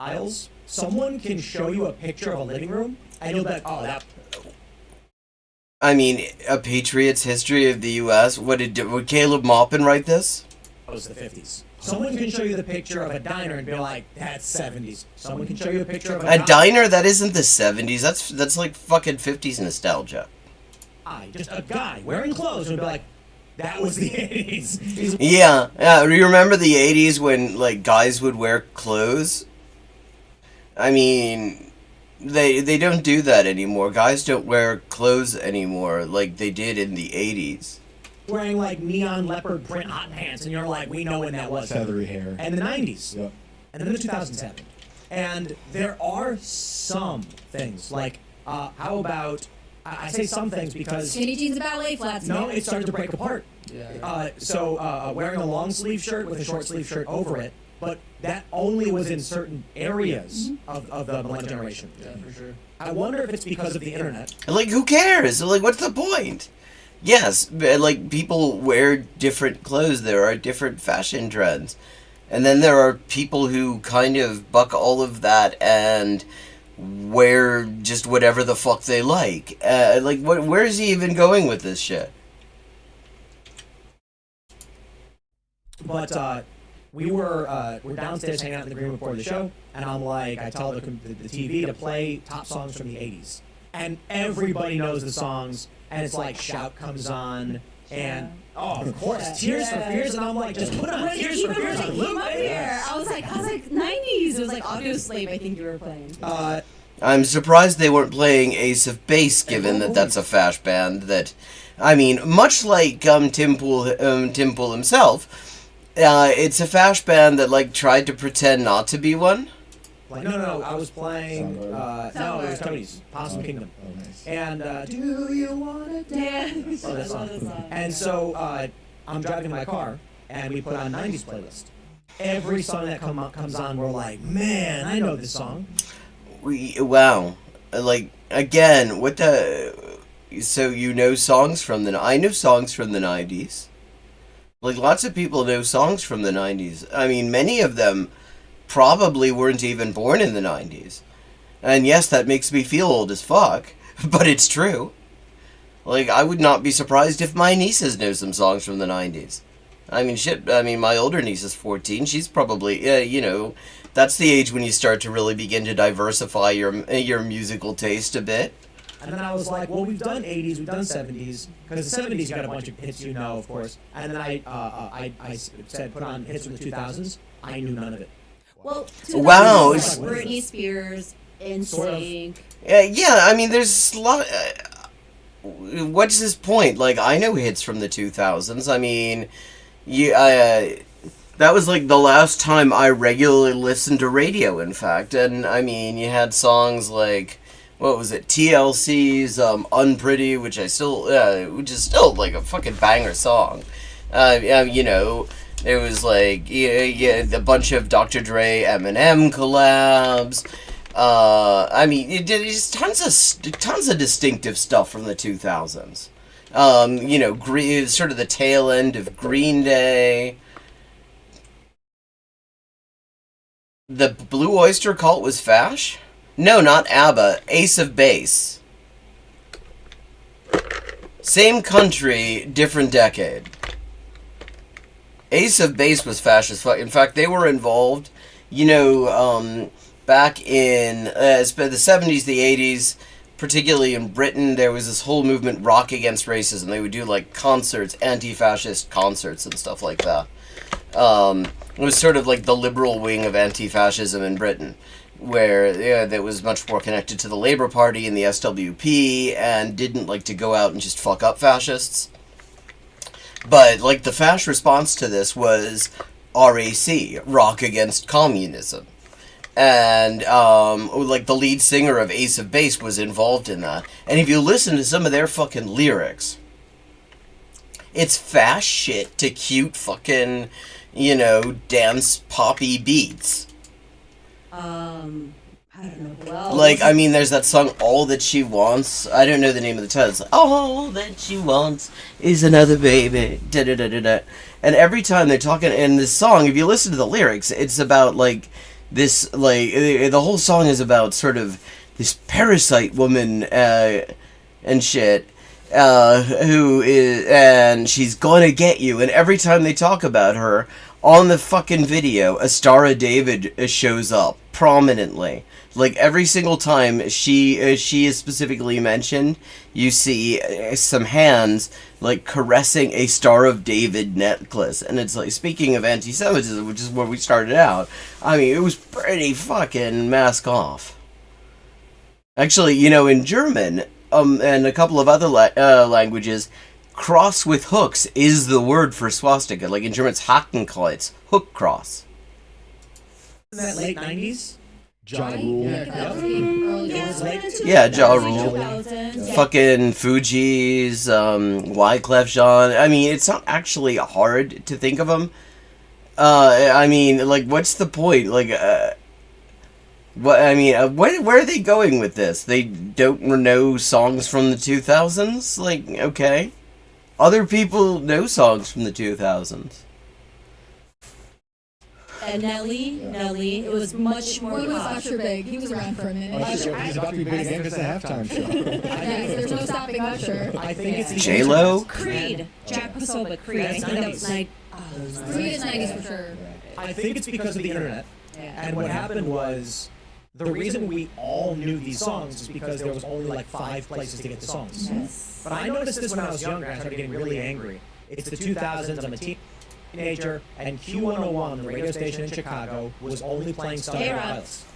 Isles. Someone can show you a picture of a living room, and you'll be like, oh, that. I mean, A Patriot's History of the U.S. Would Caleb Maupin write this? Was the 50s. Someone can show you the picture of a diner and be like, that's 70s. Someone can show you a picture of A diner? That isn't the 70s. That's like fucking 50s nostalgia. Just a guy wearing clothes and be like, that was the 80s. Yeah. You remember the 80s when like guys would wear clothes? I mean, they don't do that anymore. Guys don't wear clothes anymore like they did in the 80s. Wearing like neon leopard print hot pants, and you're like, we know when that was. Feathery hair. And the 90s. Yep. And then the 2000s happened. And there are some things, like, how about, I say some things because... Skinny jeans and ballet flats. No, it started to break apart. Yeah. So wearing a long sleeve shirt with a short sleeve shirt over it, but that only was in certain areas of the millennial generation. Yeah, for sure. I wonder if it's because of the internet. Like, who cares? Like, what's the point? Yes, like, people wear different clothes. There are different fashion trends. And then there are people who kind of buck all of that and wear just whatever the fuck they like. Like, where is he even going with this shit? But we're downstairs hanging out in the green room before the show, and I'm like, I tell the TV to play top songs from the 80s. And everybody knows the songs, and it's like Shout comes on, and oh, of course, Tears for Fears, and I'm like, just put on Tears for Fears on loop. I was like 90s. It was like Audio Slave. I think you were playing. I'm surprised they weren't playing Ace of Base, given that that's a fash band that, I mean, much like Tim Pool himself, it's a fash band that like tried to pretend not to be one. Like, no, I was playing, no, it was Tony's, Possum Kingdom. Oh, nice. And, do you wanna dance? Oh, that song. And so, I'm driving my car, and we put on 90s playlist. Every song that comes on, we're like, man, I know this song. Wow. Like, again, what the... So you know songs from the... I know songs from the 90s. Like, lots of people know songs from the 90s. I mean, many of them probably weren't even born in the 90s. And yes, that makes me feel old as fuck, but it's true. Like, I would not be surprised if my nieces know some songs from the 90s. I mean, shit, I mean, my older niece is 14. She's probably, you know, that's the age when you start to really begin to diversify your musical taste a bit. And then I was like, well, we've done 80s, we've done 70s, because the 70s you got a bunch of hits you know, of course. And then I said, put on hits from the 2000s. I knew none of it. Well, Wow. Like Britney Spears, NSYNC. Yeah, I mean, there's a lot... what's his point? Like, I know hits from the 2000s. I mean, that was like the last time I regularly listened to radio, in fact. And, I mean, you had songs like... What was it? TLC's Unpretty, which is still like a fucking banger song. You know, there was like a bunch of Dr. Dre, Eminem collabs. I mean, there's tons of distinctive stuff from the 2000s. You know, sort of the tail end of Green Day. The Blue Oyster Cult was fash? No, not ABBA. Ace of Base. Same country, different decade. Ace of Base was fash as fuck. In fact, they were involved, you know, back in the 70s, the 80s, particularly in Britain, there was this whole movement, Rock Against Racism. They would do, like, concerts, anti-fascist concerts and stuff like that. It was sort of like the liberal wing of anti-fascism in Britain, where that was much more connected to the Labour Party and the SWP and didn't like to go out and just fuck up fascists. But, like, the fast response to this was RAC, Rock Against Communism. And, like, the lead singer of Ace of Base was involved in that. And if you listen to some of their fucking lyrics, it's fast shit to cute fucking, you know, dance poppy beats. I don't know who else. Like, I mean, there's that song, All That She Wants. I don't know the name of the title. It's like, all that she wants is another baby. Da da da da da. And every time they're talking in this song, if you listen to the lyrics, it's about, like, this, like, the whole song is about sort of this parasite woman, and shit, who is, and she's gonna get you. And every time they talk about her, on the fucking video, a Star of David shows up prominently. Like, every single time she is specifically mentioned, you see some hands, like, caressing a Star of David necklace. And it's like, speaking of anti-Semitism, which is where we started out, I mean, it was pretty fucking mask off. Actually, you know, in German, and a couple of other languages, cross with hooks is the word for swastika. Like, in German, it's Hakenkreuz, hook cross. In that late 90s? Ja Rule. Yeah, Ja Rule. 2000s. Fucking Fugees, Wyclef Jean. I mean, it's not actually hard to think of them. I mean, like, what's the point? Like, what? I mean, where are they going with this? They don't know songs from the 2000s? Like, okay. Other people know songs from the 2000s. And Nelly, it was much more When was pop. Usher big? He was around for a minute. He's about to be big again because the halftime show. Yes, there's no stopping Usher. I think it's the J-Lo? Creed. Jack Posobiec, Creed. I think that was Creed is 90s for sure. I think it's because of the internet. Yeah. And what happened was, the reason we all knew these songs is because there was only like 5 places to get the songs. Yes. But I noticed this when I was younger. I started getting really angry. It's the 2000s. I'm a teenager, and Q101, the radio station in Chicago, was only playing Stone Temple K-Rock. Pilots.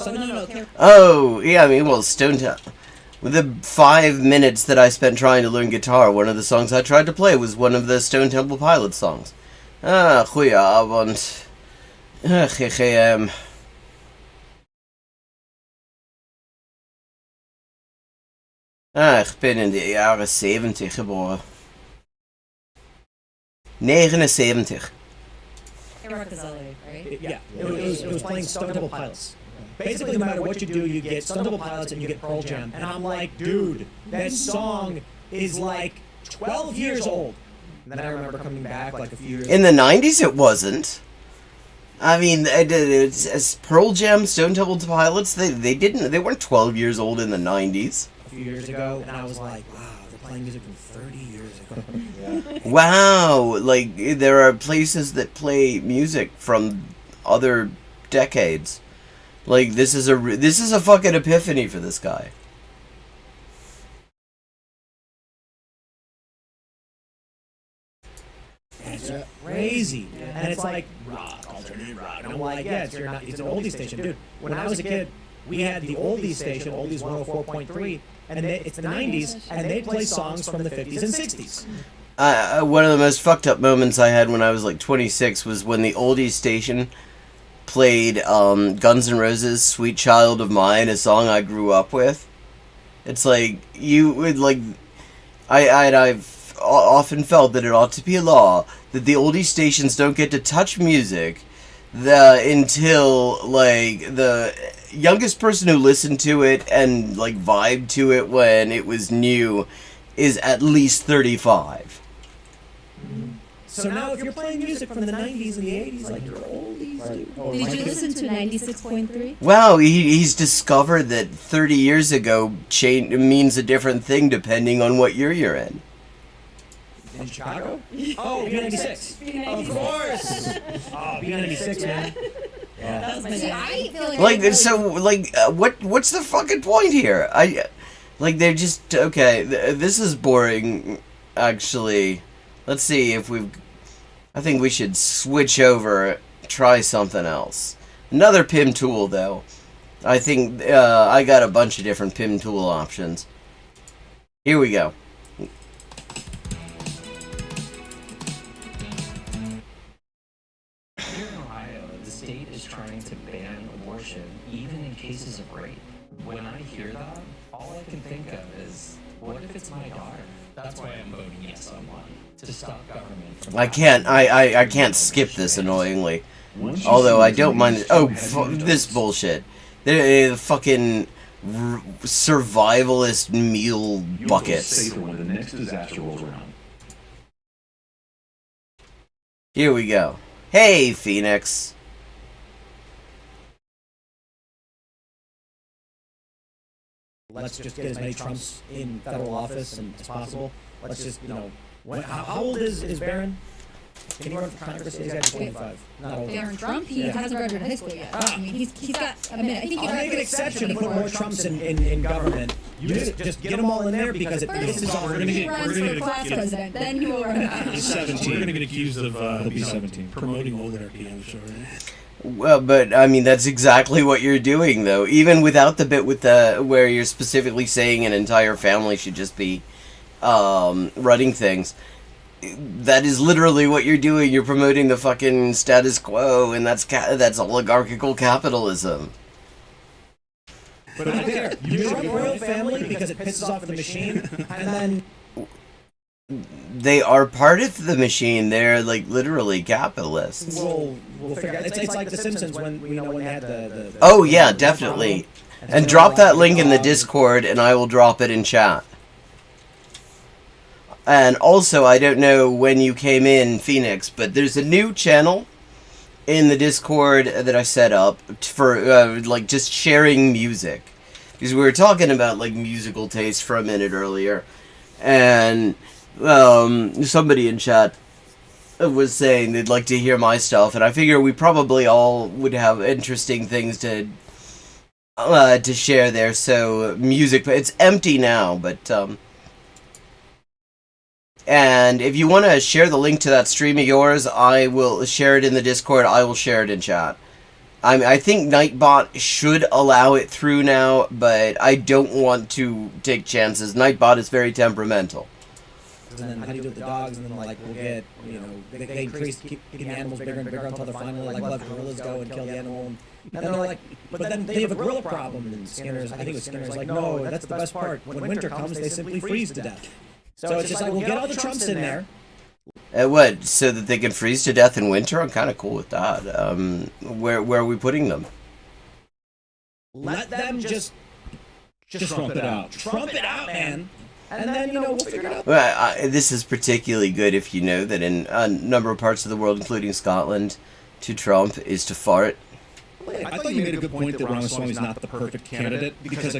No. Oh, yeah, I mean, well, Stone Temple. With the 5 minutes that I spent trying to learn guitar, one of the songs I tried to play was one of the Stone Temple Pilots songs. Ah, goeie avond. GGM. Ich bin in de jaren 70 geboren. 79. K-Rock is LA, right? It was playing Stone Temple Pilots. Basically, no matter what you do, you get Stone Temple Pilots and you get Pearl Jam. And I'm like, dude, that song is like 12 years old. And then I remember coming back like a few years In the 90s, it wasn't. I mean, as Pearl Jam, Stone Temple Pilots, they weren't 12 years old in the 90s. a few years ago, and I was like, wow, they're playing music from 30 years ago. Wow, like, there are places that play music from other decades. Like, this is a fucking epiphany for this guy. It's crazy. And it's like, rock, alternative rock. And I'm like, yeah, it's an oldie station. Dude, when I was a kid, we had the oldies station, Oldies 104.3, and it's the 90s, and they play songs from the 50s and 60s. One of the most fucked up moments I had when I was like 26 was when the oldies station played Guns N' Roses' Sweet Child of Mine, a song I grew up with. It's like, you would like... I've often felt that it ought to be a law that the oldies stations don't get to touch music until, like, the youngest person who listened to it and, like, vibed to it when it was new is at least 35. So now if you're playing music from the 90s and the 80s, like your oldies, dude. Did you listen to 96.3? Wow, he's discovered that 30 years ago means a different thing depending on what year you're in. In Chicago? Oh, B96. Of course. Oh, B96, man. Yeah. That was my See, dad. I feel like Like, so, like, what's the fucking point here? Like, they're just, okay, this is boring, actually. Let's see if I think we should switch over, try something else. Another PIM tool, though. I think, I got a bunch of different PIM tool options. Here we go. ban abortion, even in cases of rape. When I hear that, all I can think of is, what if it's my daughter? That's why I'm voting yes on one, to stop government from... I can't skip this annoyingly. Although I don't mind. Oh, this bullshit. They're fucking survivalist meal buckets. Safer when the next disaster rolls around. Here we go. Hey, Phoenix. Let's just get as many Trumps in federal office as possible. Let's just, how old is Barron? Can he run for Congress? He's got 25. Not old. Barron Trump, he hasn't graduated high school yet. I mean, he's got a minute. I think I'll make an exception to put more Trumps in government. You just get them all in there because it pisses off. We're going to get class president, then he will run. He's 17. We're going to get accused of he'll be 17. Promoting oligarchy on the show, right? Well, but I mean that's exactly what you're doing, though. Even without the bit with the where you're specifically saying an entire family should just be running things. That is literally what you're doing. You're promoting the fucking status quo, and that's oligarchical capitalism. But I don't care. You Trump royal family because it pisses off the machine, and then they are part of the machine. They're like literally capitalists. We'll figure out. It's like The Simpsons when they had the oh yeah, definitely. And drop that link in the Discord, and I will drop it in chat. And also, I don't know when you came in, Phoenix, but there's a new channel in the Discord that I set up for, like, just sharing music. Because we were talking about, like, musical taste for a minute earlier. And, somebody in chat was saying they'd like to hear my stuff. And I figure we probably all would have interesting things to share there. So, music, it's empty now, but, and if you want to share the link to that stream of yours, I will share it in the Discord. I will share it in chat. I think Nightbot should allow it through now, but I don't want to take chances. Nightbot is very temperamental. And then how do you do with the dogs? And then we'll get, they increase, keep the animals bigger and bigger until they're finally let gorillas go and kill the animal. And they're like, but then they have a gorilla problem. And Skinner's, I think it was Skinner's like, no, that's the best part. When winter comes, they simply freeze to death. So it's just like, we'll get all the Trumps in there. What? So that they can freeze to death in winter? I'm kind of cool with that. Where are we putting them? Let them just Trump it out. Trump it out, man. And then, we'll figure it out. Well, this is particularly good if you know that in a number of parts of the world, including Scotland, to Trump is to fart. I thought you made a good point that Ramaswamy's not the perfect candidate because...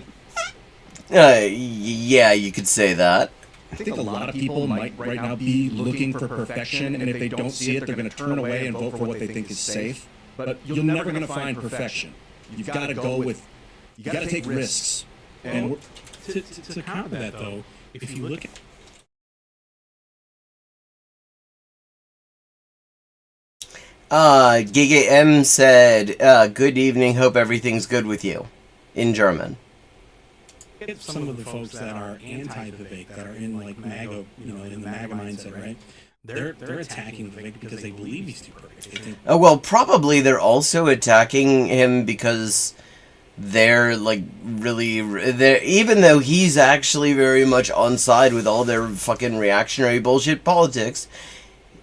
yeah, you could say that. I think a lot of people might right now be looking for perfection, and if they don't see it, they're going to turn away and vote for what they think is safe. But you're never going to find perfection. You've got to go with, you got to take risks. And to counter that, though, if you look at... Giga M said, good evening, hope everything's good with you, in German. Some of the folks that are anti-Vivek, that are in like MAGA, in the MAGA mindset, right? They're attacking Vivek because they believe he's too perfect. They think, well, probably they're also attacking him because they're like even though he's actually very much on side with all their fucking reactionary bullshit politics.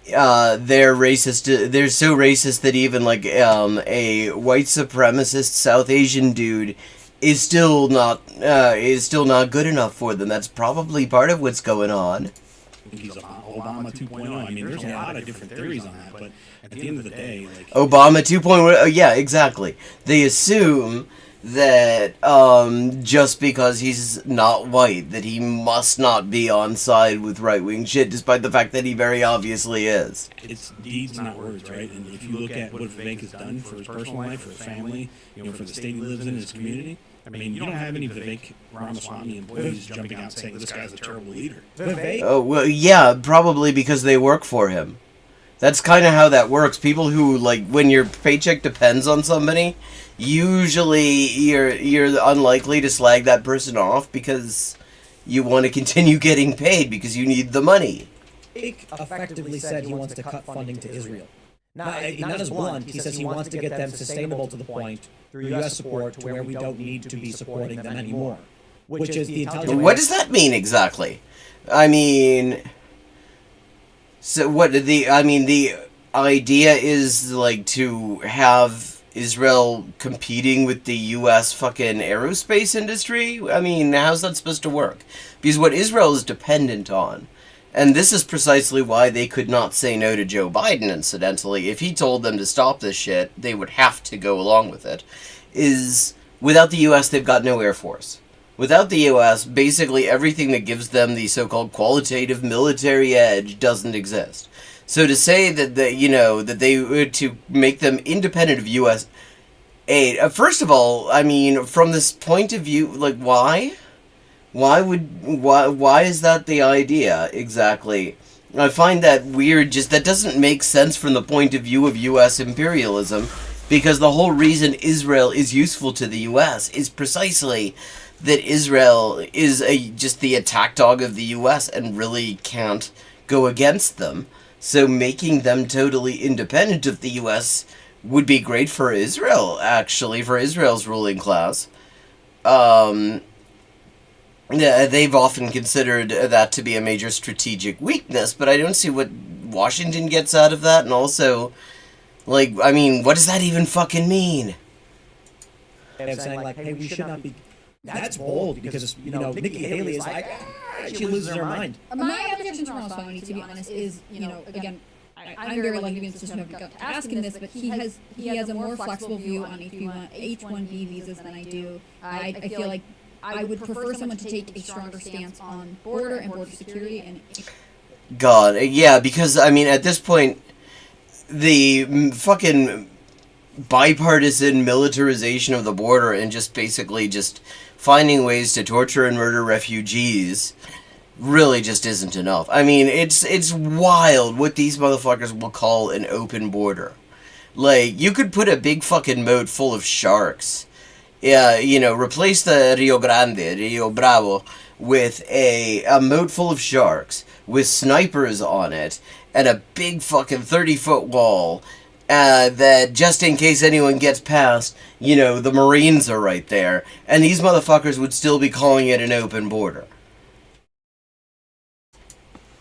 They're racist. They're so racist that even like a white supremacist South Asian dude is still not good enough for them. That's probably part of what's going on. I think he's Obama 2.0. I mean, there's a lot of different theories on that, but at the end of the day, like Obama 2.0. Yeah, exactly. They assume that just because he's not white, that he must not be on side with right-wing shit, despite the fact that he very obviously is. It's deeds, not words, right? And if you look at what Vivek has done for his personal life, for his family, for the state he lives in, his community, I mean, you don't have any Vivek Ramaswamy employees jumping out saying this guy's a terrible leader. Vivek? Oh, well, yeah, probably because they work for him. That's kind of how that works. People who, like, when your paycheck depends on somebody, usually you're unlikely to slag that person off because you want to continue getting paid because you need the money. Vivek effectively said he wants to cut funding to Israel. not as blunt. He says he wants to get them sustainable to the point through U.S. support to where we don't need to be supporting them anymore, which is the intelligent. What does that mean exactly? I mean, so what the idea is like to have Israel competing with the U.S. fucking aerospace industry? I mean, how's that supposed to work? Because what Israel is dependent on, and this is precisely why they could not say no to Joe Biden, incidentally. If he told them to stop this shit, they would have to go along with it, is without the U.S., they've got no Air Force. Without the U.S., basically everything that gives them the so-called qualitative military edge doesn't exist. So to say that that they would to make them independent of U.S. aid, first of all, I mean, from this point of view, like, why? Why is that the idea exactly? I find that weird. Just that doesn't make sense from the point of view of U.S. imperialism, because the whole reason Israel is useful to the U.S. is precisely that Israel is just the attack dog of the U.S. and really can't go against them. So making them totally independent of the U.S. would be great for Israel, actually, for Israel's ruling class. Yeah, they've often considered that to be a major strategic weakness, but I don't see what Washington gets out of that, and also, like, I mean, what does that even fucking mean? And saying, like, hey, we should not be... That's bold, because, Nikki Haley is like, she loses her mind. My objection to Ronald Swaney, to be honest, is, again, I'm very lucky to be in a position to have to ask him this, but he has a more flexible view on H-1B visas than I do. I feel like I would prefer someone to take a stronger stance on border and border security. And God, yeah, because, I mean, at this point, the fucking bipartisan militarization of the border and just basically just finding ways to torture and murder refugees really just isn't enough. I mean, it's wild what these motherfuckers will call an open border. Like, you could put a big fucking moat full of sharks. Yeah, replace the Rio Bravo with a moat full of sharks with snipers on it and a big fucking 30-foot wall that just in case anyone gets past, the Marines are right there, and these motherfuckers would still be calling it an open border.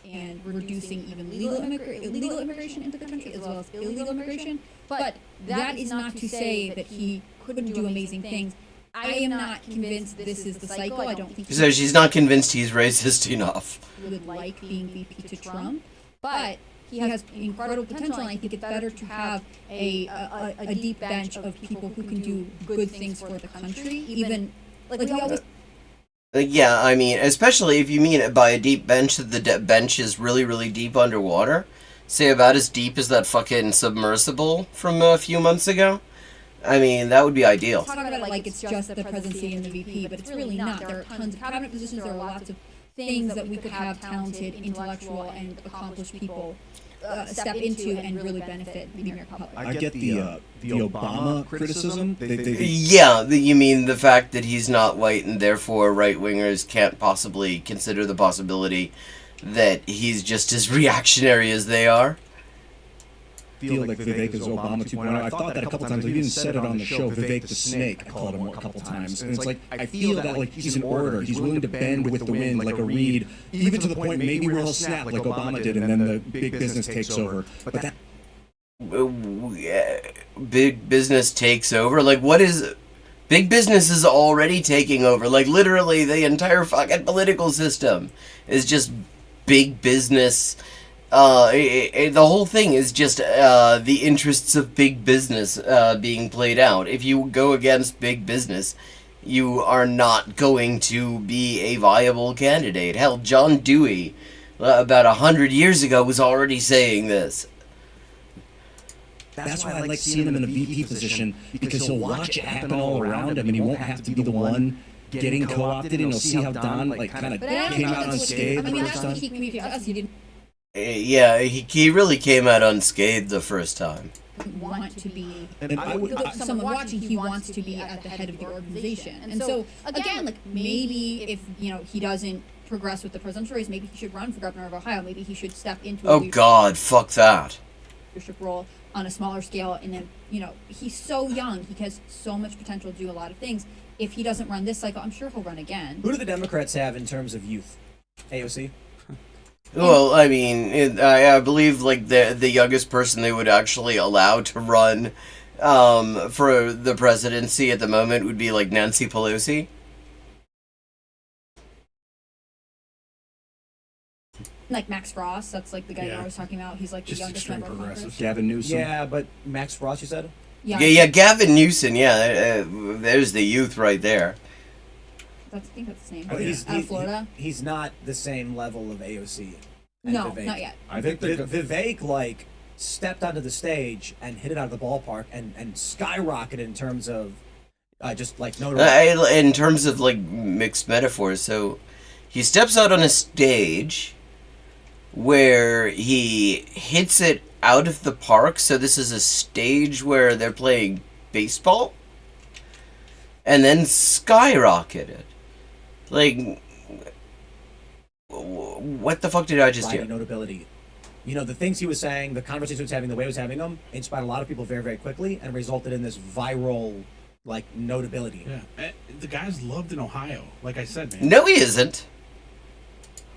And reducing even illegal immigration into the country as well as illegal immigration. But that is not to say that he couldn't do amazing things. I am not convinced this is the cycle. I don't think so she's not convinced he's racist enough. Would like being VP to Trump, but he has incredible potential, and I think it's better to have a deep bench of people who can do good things for the country, even like we always. Yeah, I mean, especially if you mean it by a deep bench, that the bench is really, really deep underwater. Say about as deep as that fucking submersible from a few months ago. I mean, that would be ideal. Talk about it like it's just the presidency and the VP, but it's really not. There are tons of cabinet positions. There are lots of things that we could have talented, intellectual, and accomplished people step into and really benefit the American public. I get the Obama criticism. Yeah, you mean the fact that he's not white and therefore right-wingers can't possibly consider the possibility that he's just as reactionary as they are? Feel like Vivek is Obama 2.0. I've thought that a couple times. I've even said it on the show. Vivek the Snake, I called him a couple times. And it's like, I feel that like he's an orator. He's willing to bend with the wind like a reed, even to the point maybe where he'll snap like Obama did, and then the big business takes over. But that... Big business takes over? Like, what is... Big business is already taking over. Like, literally, the entire fucking political system is just big business... the whole thing is just the interests of big business being played out. If you go against big business, you are not going to be a viable candidate. Hell, John Dewey, about 100 years ago, was already saying this. That's why I like seeing him in a VP position, because he'll watch it happen all around him, and he won't have to be the one getting co-opted, and he'll see how Don kind of came out unscathed the first time. He communicated to us. He didn't. Yeah, he really came out unscathed the first time. Want to be someone watching. He wants to be at the head of the organization, and so again, like maybe if he doesn't progress with the presidential race, maybe he should run for governor of Ohio. Maybe he should step into. Oh God, fuck that. Leadership role, on a smaller scale, and then, you know, he's so young, he has so much potential to do a lot of things. If he doesn't run this cycle, I'm sure he'll run again. Who do the Democrats have in terms of youth? AOC? Well, I mean, I believe like the youngest person they would actually allow to run for the presidency at the moment would be like Nancy Pelosi. Like Max Frost, that's like the guy I was talking about. He's like the Just youngest extreme member of progressive. Congress. Gavin Newsom. Yeah, but Max Frost, you said? Yeah, Gavin Newsom. Yeah, there's the youth right there. I think that's his name. He's, Out of Florida. He's not the same level of AOC. and No, Vivek. not yet. I think Vivek like stepped onto the stage and hit it out of the ballpark and skyrocketed in terms of just like notoriety. In terms of like mixed metaphors, so he steps out on a stage where he hits it out of the park. So this is a stage where they're playing baseball, and then skyrocketed. Like, what the fuck did I just hear? Notability. You know, the things he was saying, the conversations he was having, the way he was having them, inspired a lot of people very, very quickly and resulted in this viral, like, notability. Yeah. The guy's loved in Ohio. Like I said, man. No, he isn't.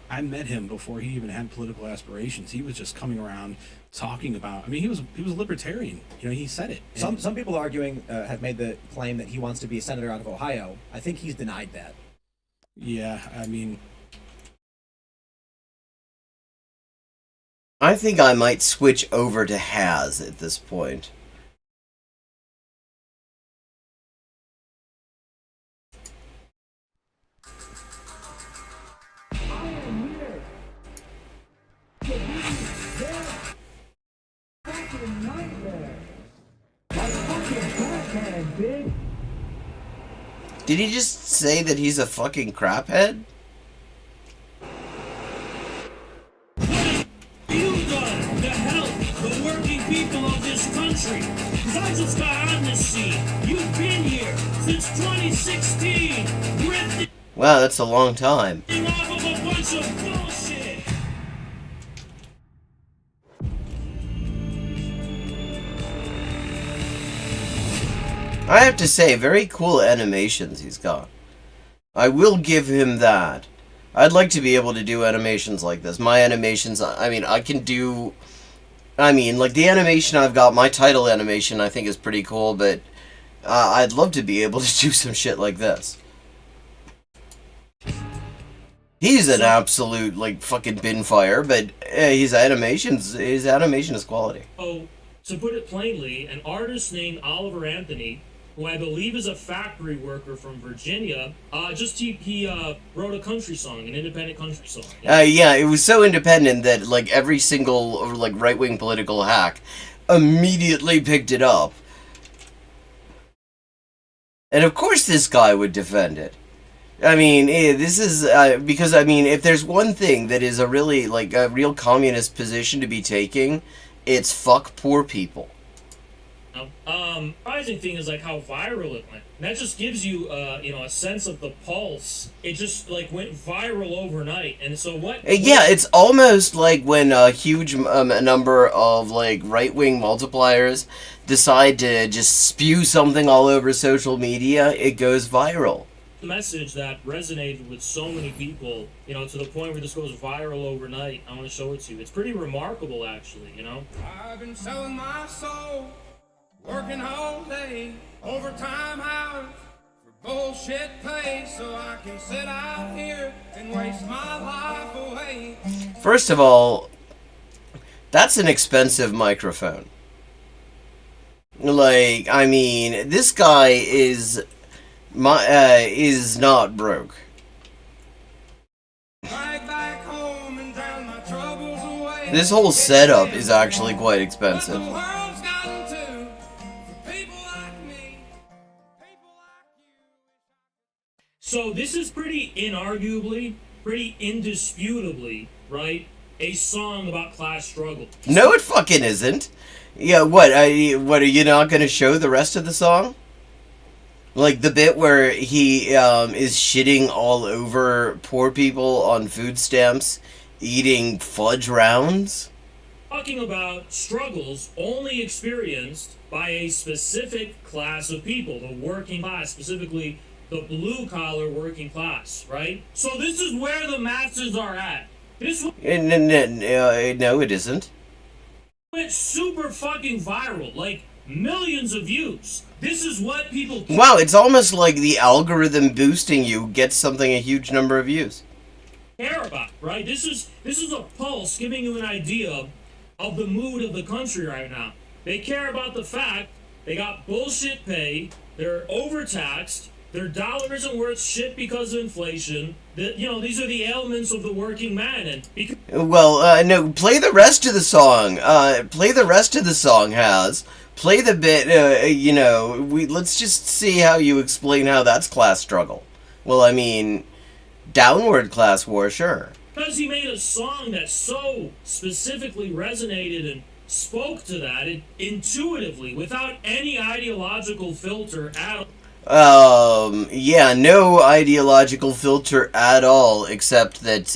I met him before he even had political aspirations. He was just coming around talking about. I mean, he was a libertarian. You know, he said it. Some people arguing have made the claim that he wants to be a senator out of Ohio. I think he's denied that. Yeah, I mean, I think I might switch over to Has at this point. Did he just say that he's a fucking craphead? You've done to help the working people of this country. Because I just got on this scene. You've been here since 2016. Drifting Wow, that's a long time. off of a bunch of bullshit. I have to say, very cool animations he's got. I will give him that. I'd like to be able to do animations like this. My animations, I mean, I can do... I mean, like, the animation I've got, my title animation, I think is pretty cool, but I'd love to be able to do some shit like this. He's an absolute, like, fucking bin fire, but his animation is quality. Oh, to put it plainly, an artist named Oliver Anthony, who I believe is a factory worker from Virginia, he wrote a country song, an independent country song. Yeah, it was so independent that, like, every single, like, right-wing political hack immediately picked it up. And of course this guy would defend it. I mean, this is, because, I mean, if there's one thing that is a really, like, a real communist position to be taking, it's fuck poor people. Surprising thing is like how viral it went. And that just gives you, a sense of the pulse. It just like went viral overnight. And so Yeah, it's almost like when a huge number of like right-wing multipliers decide to just spew something all over social media, it goes viral. Message that resonated with so many people, to the point where this goes viral overnight. I want to show it to you. It's pretty remarkable, actually, I've been selling my soul, working all day, overtime hours for bullshit pay, so I can sit out here and waste my life away. First of all, that's an expensive microphone. Like, I mean, this guy is not broke. This whole setup is actually quite expensive. So this is pretty inarguably, pretty indisputably, right, a song about class struggle. No, it fucking isn't. Yeah, what are you not going to show the rest of the song? Like the bit where he is shitting all over poor people on food stamps, eating fudge rounds? talking about struggles only experienced by a specific class of people, the working class, specifically the blue-collar working class, right? So this is where the masses are at. This No, it isn't. went super fucking viral, like millions of views. This is what people Wow, it's almost like the algorithm boosting you gets something a huge number of views. care about, right? This is a pulse giving you an idea of the mood of the country right now. They care about the fact they got bullshit pay, they're overtaxed, their dollar isn't worth shit because of inflation. These are the ailments of the working man. And because Well, no, play the rest of the song. Play the rest of the song, Has. Play the bit, let's just see how you explain how that's class struggle. Well, I mean, downward class war, sure. he made a song that so specifically resonated and spoke to that intuitively, without any ideological filter at all. Yeah, no ideological filter at all, except that,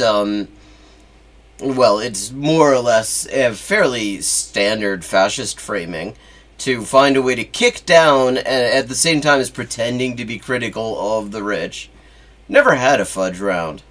well, it's more or less a fairly standard fascist framing to find a way to kick down and at the same time as pretending to be critical of the rich. Never had a fudge round.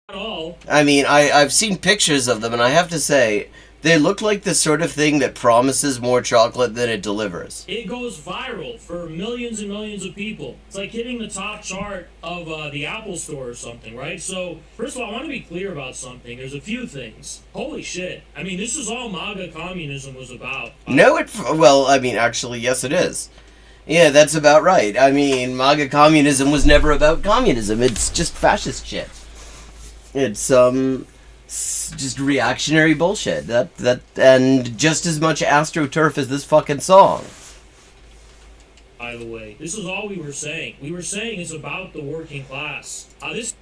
At all. I mean, I've seen pictures of them, and I have to say, they look like the sort of thing that promises more chocolate than it delivers. It goes viral for millions and millions of people. It's like hitting the top chart of the Apple Store or something, right? So, first of all, I want to be clear about something. There's a few things. Holy shit. I mean, this is all MAGA communism was about. No, actually, yes it is. Yeah, that's about right. I mean, MAGA communism was never about communism. It's just fascist shit. It's, just reactionary bullshit. And just as much AstroTurf as this fucking song. By the way, this is all we were saying. We were saying it's about the working class. This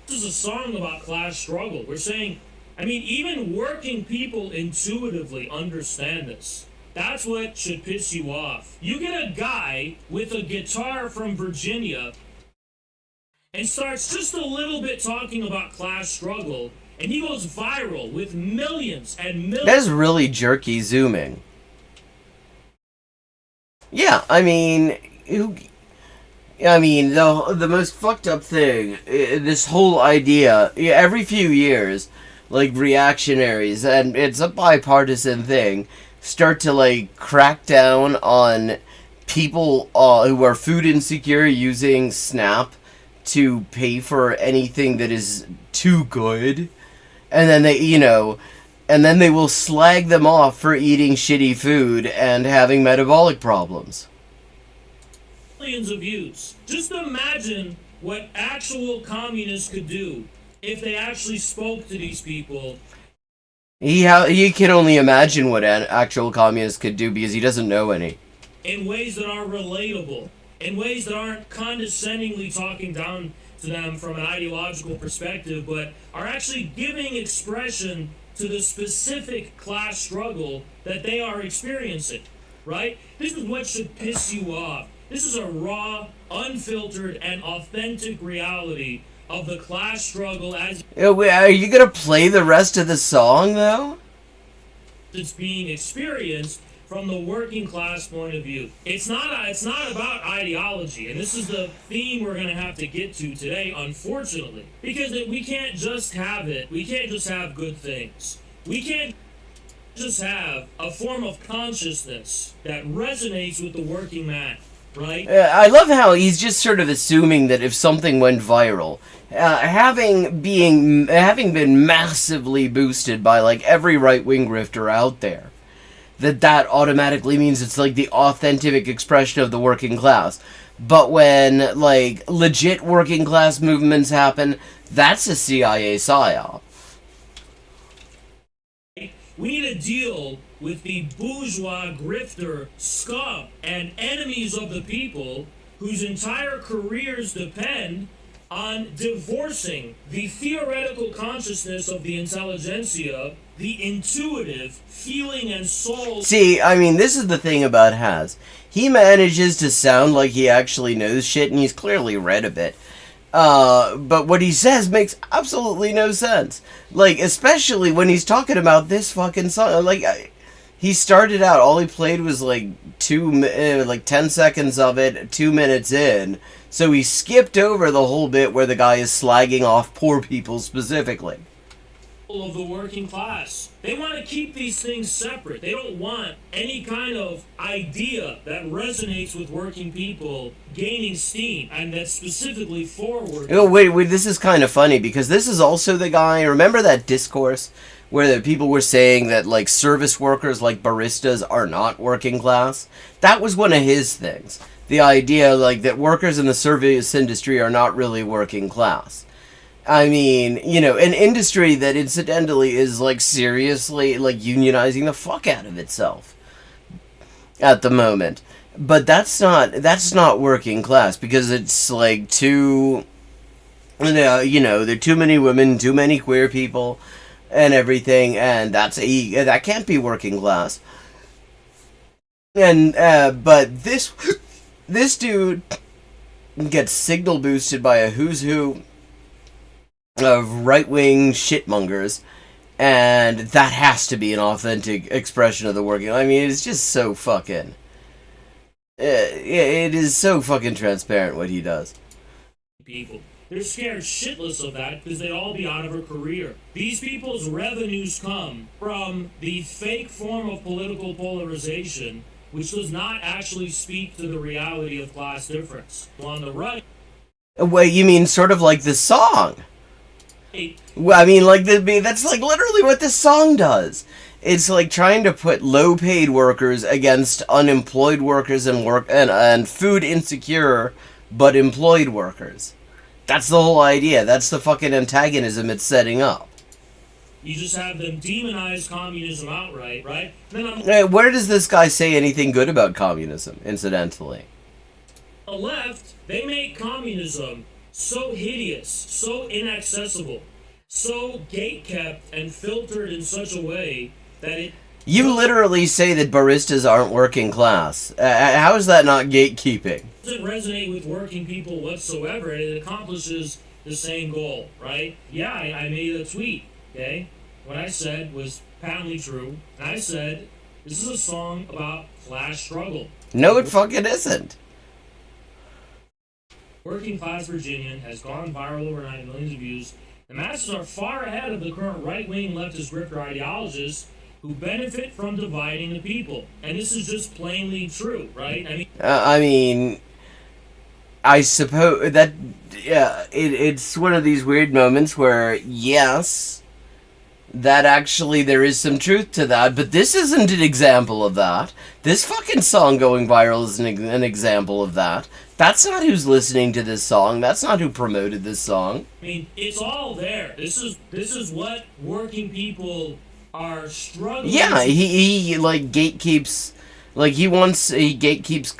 is a song about class struggle. We're saying, even working people intuitively understand this. That's what should piss you off. You get a guy with a guitar from Virginia and starts just a little bit talking about class struggle, and he goes viral with millions and millions. That is really jerky zooming. Yeah, the most fucked up thing, this whole idea, every few years, like, reactionaries, and it's a bipartisan thing, start to, crack down on people who are food insecure using SNAP to pay for anything that is too good. And then they will slag them off for eating shitty food and having metabolic problems. Millions of views. Just imagine what actual communists could do if they actually spoke to these people. He can only imagine what an actual communist could do because he doesn't know any. In ways that are relatable. In ways that aren't condescendingly talking down to them from an ideological perspective, but are actually giving expression to the specific class struggle that they are experiencing, right? This is what should piss you off. This is a raw, unfiltered, and authentic reality of the class struggle as Are you gonna play the rest of the song, though? it's being experienced from the working class point of view. It's not about ideology, and this is the theme we're going to have to get to today, unfortunately, because we can't just have it. We can't just have good things. We can't just have a form of consciousness that resonates with the working man, right? I love how he's just sort of assuming that if something went viral, having been massively boosted by every right-wing grifter out there, that automatically means it's the authentic expression of the working class. But when legit working class movements happen, that's a CIA psyop. We need to deal with the bourgeois grifter scum and enemies of the people whose entire careers depend on divorcing the theoretical consciousness of the intelligentsia, the intuitive feeling and soul. See, this is the thing about Has. He manages to sound like he actually knows shit, and he's clearly read a bit. But what he says makes absolutely no sense. Like, especially when he's talking about this fucking song. Like, he started out, all he played was like 10 seconds of it, 2 minutes in. So he skipped over the whole bit where the guy is slagging off poor people specifically. Of the working class. They want to keep these things separate. They don't want any kind of idea that resonates with working people gaining steam, and that's specifically for working. Oh, wait, this is kind of funny, because this is also the guy, remember that discourse where the people were saying that, like, service workers like baristas are not working class? That was one of his things. The idea, like, that workers in the service industry are not really working class. I mean, you know, an industry that incidentally is, like, seriously, like, unionizing the fuck out of itself at the moment. But that's not working class, because it's, like, too, you know, there are too many women, too many queer people, and everything, and that can't be working class. And, but this dude gets signal boosted by a who's who of right-wing shitmongers, and that has to be an authentic expression of the working. I mean, it's just so fucking... it is so fucking transparent what he does. People. They're scared shitless of that because they'd all be out of a career. These people's revenues come from the fake form of political polarization, which does not actually speak to the reality of class difference. On the right... Wait, you mean sort of like this song? Well, I mean, like, that's like literally what this song does. It's like trying to put low-paid workers against unemployed workers and food insecure but employed workers. That's the whole idea. That's the fucking antagonism it's setting up. You just have them demonize communism outright, right? Where does this guy say anything good about communism, incidentally? On the left, they make communism so hideous, so inaccessible, so gatekept and filtered in such a way that it... You literally say that baristas aren't working class. How is that not gatekeeping? It doesn't resonate with working people whatsoever, and it accomplishes the same goal, right? Yeah, I made a tweet, okay? What I said was patently true, and I said, this is a song about class struggle. No, it fucking isn't. Working Class Virginian has gone viral overnight, millions of views. The masses are far ahead of the current right-wing leftist grifter ideologists who benefit from dividing the people. And this is just plainly true, right? I mean, I suppose that, yeah, it's one of these weird moments where, yes, that actually there is some truth to that, but this isn't an example of that. This fucking song going viral is an example of that. That's not who's listening to this song. That's not who promoted this song. I mean, it's all there. This is what working people are struggling. Yeah, he like gatekeeps, like he gatekeeps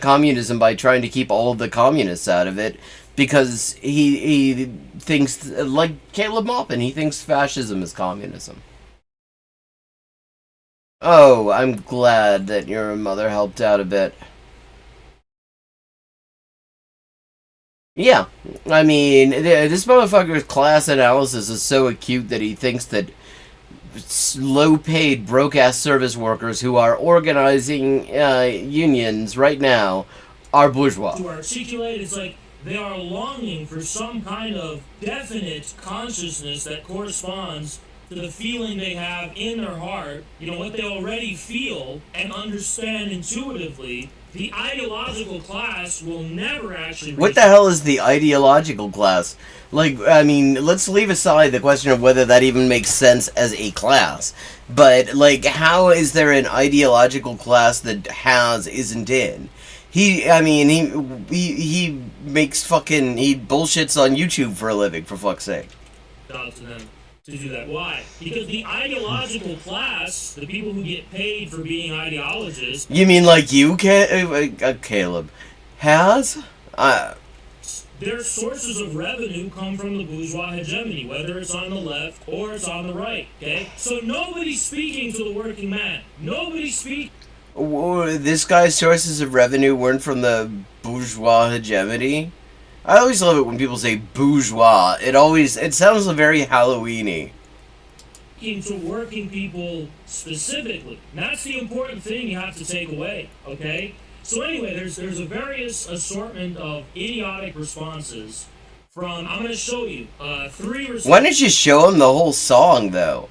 communism by trying to keep all of the communists out of it, because he thinks, like Caleb Maupin, he thinks fascism is communism. Oh, I'm glad that your mother helped out a bit. Yeah, I mean, this motherfucker's class analysis is so acute that he thinks that low-paid, broke-ass service workers who are organizing unions right now are bourgeois. To articulate, it's like they are longing for some kind of definite consciousness that corresponds to the feeling they have in their heart, you know, what they already feel and understand intuitively. The ideological class will never actually... What the hell is the ideological class? Like, I mean, let's leave aside the question of whether that even makes sense as a class. But, like, how is there an ideological class that isn't in? He makes fucking... He bullshits on YouTube for a living, for fuck's sake. To them to do that. Why? Because the ideological class, the people who get paid for being ideologists... You mean like you, Caleb? Has? Their sources of revenue come from the bourgeois hegemony, whether it's on the left or it's on the right, okay? So nobody's speaking to the working man. Nobody's speaking... This guy's sources of revenue weren't from the bourgeois hegemony? I always love it when people say bourgeois. It sounds very Halloween-y. To working people specifically. And that's the important thing you have to take away, okay? So anyway, there's a various assortment of idiotic responses from, I'm going to show you, 3 responses. Why don't you show him the whole song, though?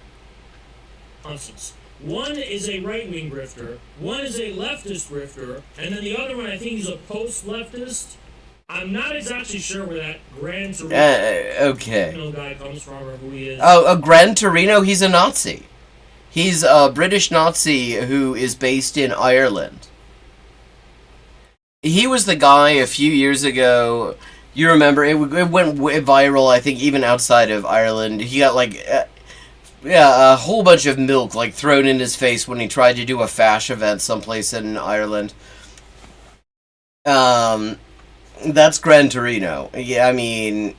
One is a right-wing grifter, one is a leftist grifter, and then the other one I think is a post-leftist. I'm not exactly sure where that Gran Torino Okay. guy comes from or who he is. Oh, Gran Torino? He's a Nazi. He's a British Nazi who is based in Ireland. He was the guy a few years ago. You remember, it went viral, I think, even outside of Ireland. He got, like, a whole bunch of milk, like, thrown in his face when he tried to do a fash event someplace in Ireland. That's Gran Torino. Yeah, I mean...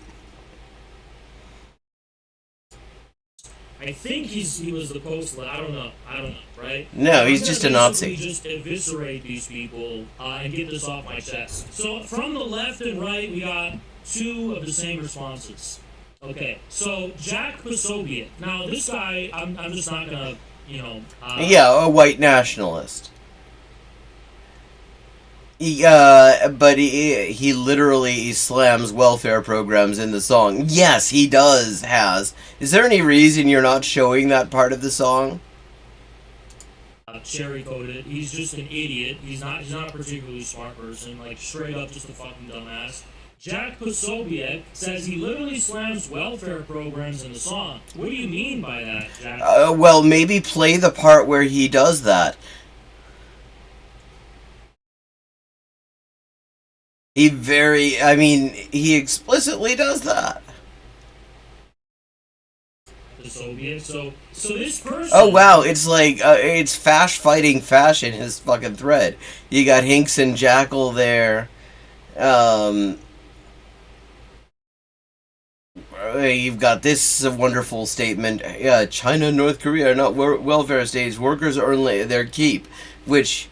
I think he was the post. I don't know, right? No, he's just a Nazi. Just eviscerate these people and get this off my chest. So from the left and right, we got 2 of the same responses. Okay, so Jack Posobiec. Now this guy, I'm just not gonna, yeah, a white nationalist. But he literally slams welfare programs in the song. Yes, he has. Is there any reason you're not showing that part of the song? Cherry coated. He's just an idiot. He's not a particularly smart person. Like straight up, just a fucking dumbass. Jack Posobiec says he literally slams welfare programs in the song. What do you mean by that, Jack? Well, maybe play the part where he does that. He explicitly does that. So this person... Oh, wow, it's like, it's Fash fighting Fash in his fucking thread. You got Hinks and Jackal there. You've got this wonderful statement. China and North Korea are not welfare states. Workers earn their keep. Which,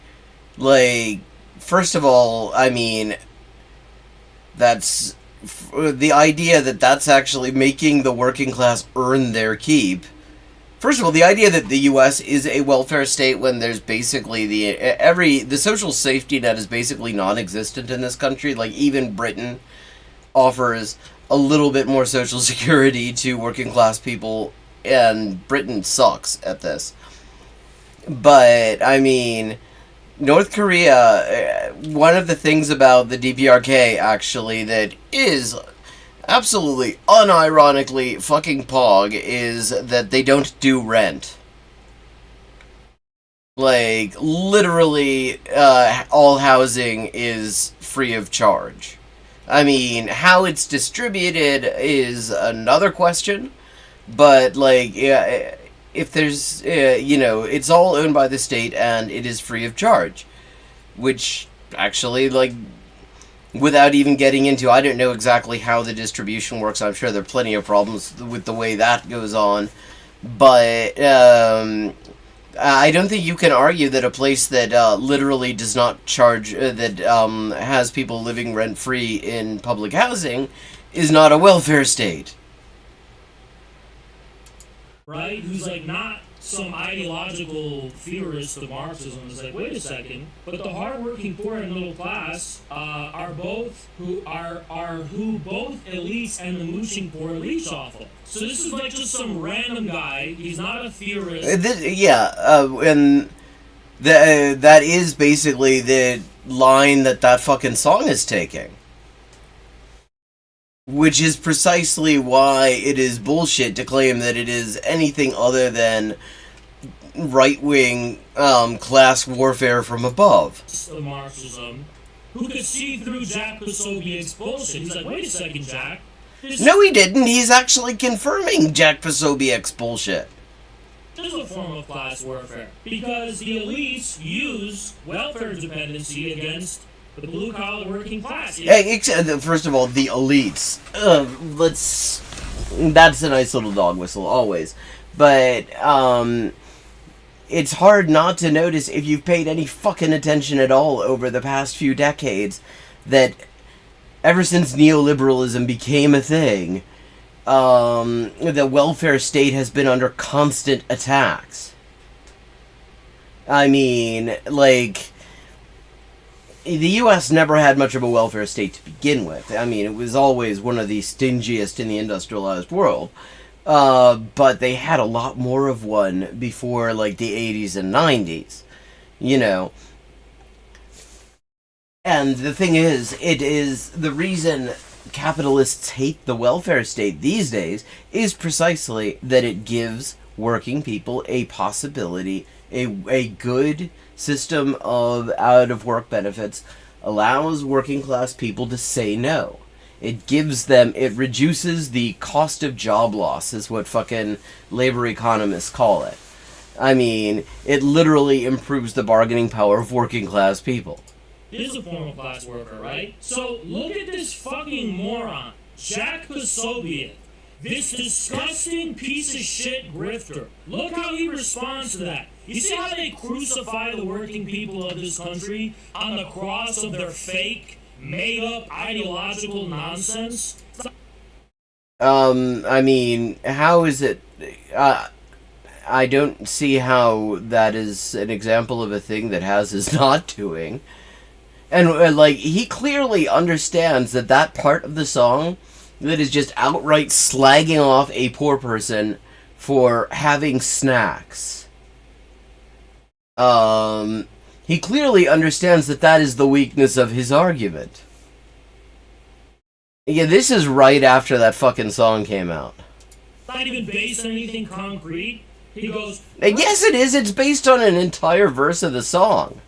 like, first of all, I mean... That's the idea that that's actually making the working class earn their keep. First of all, the idea that the U.S. is a welfare state when there's basically the social safety net is basically non-existent in this country. Like even Britain offers a little bit more social security to working class people, and Britain sucks at this. But I mean, North Korea, one of the things about the DPRK, actually, that is absolutely unironically fucking pog, is that they don't do rent. Like, literally, all housing is free of charge. I mean, how it's distributed is another question, but, like, if there's, it's all owned by the state and it is free of charge. Which, actually, like, without even getting into, I don't know exactly how the distribution works. I'm sure there are plenty of problems with the way that goes on. But, I don't think you can argue that a place that literally does not charge, that has people living rent-free in public housing is not a welfare state. Right? Who's like not some ideological theorist of Marxism. Is like, wait a second, but the hardworking poor and middle class are both who both elites and the mooching poor leech off of. So this is like just some random guy. He's not a theorist. And that is basically the line that fucking song is taking. Which is precisely why it is bullshit to claim that it is anything other than right-wing class warfare from above. Marxism, who could see through Jack Posobiec's bullshit. He's like, wait a second, Jack. No, he didn't. He's actually confirming Jack Posobiec's bullshit. This is a form of class warfare. Because the elites use welfare dependency against the blue-collar working class. First of all, the elites. That's a nice little dog whistle, always. But, it's hard not to notice, if you've paid any fucking attention at all over the past few decades, that ever since neoliberalism became a thing, the welfare state has been under constant attacks. I mean, like, the U.S. never had much of a welfare state to begin with. I mean, it was always one of the stingiest in the industrialized world. But they had a lot more of one before, like, the 80s and 90s. You know. And the thing is, it is the reason capitalists hate the welfare state these days is precisely that it gives working people a possibility, a good system of out-of-work benefits, allows working class people to say no. It gives them, it reduces the cost of job loss, is what fucking labor economists call it. I mean, it literally improves the bargaining power of working class people. Is a former class worker, right? So look at this fucking moron, Jack Posobiec, this disgusting piece of shit grifter. Look how he responds to that. You see how they crucify the working people of this country on the cross of their fake, made-up ideological nonsense? I mean, how is it... I don't see how that is an example of a thing that Has is not doing. And, like, he clearly understands that that part of the song that is just outright slagging off a poor person for having snacks. He clearly understands that that is the weakness of his argument. Yeah, this is right after that fucking song came out. Not even based on anything concrete. He goes... Yes, it is. It's based on an entire verse of the song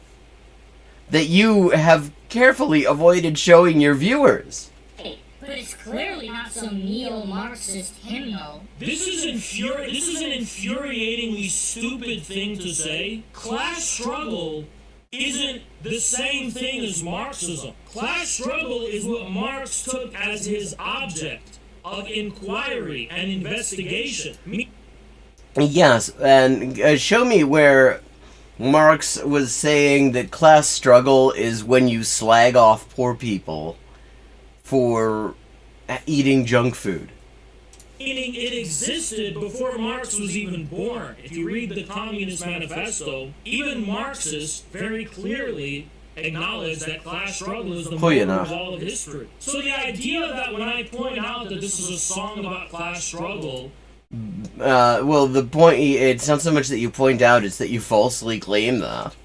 that you have carefully avoided showing your viewers. But it's clearly not some neo-Marxist hymnal. This is an infuriatingly stupid thing to say. Class struggle isn't the same thing as Marxism. Class struggle is what Marx took as his object of inquiry and investigation. Yes, and show me where Marx was saying that class struggle is when you slag off poor people for eating junk food. Meaning it existed before Marx was even born. If you read the Communist Manifesto, even Marxists very clearly acknowledge that class struggle is the motor of all of history. So the idea that when I point out that this is a song about class struggle... well, the point, it's not so much that you point out, it's that you falsely claim that.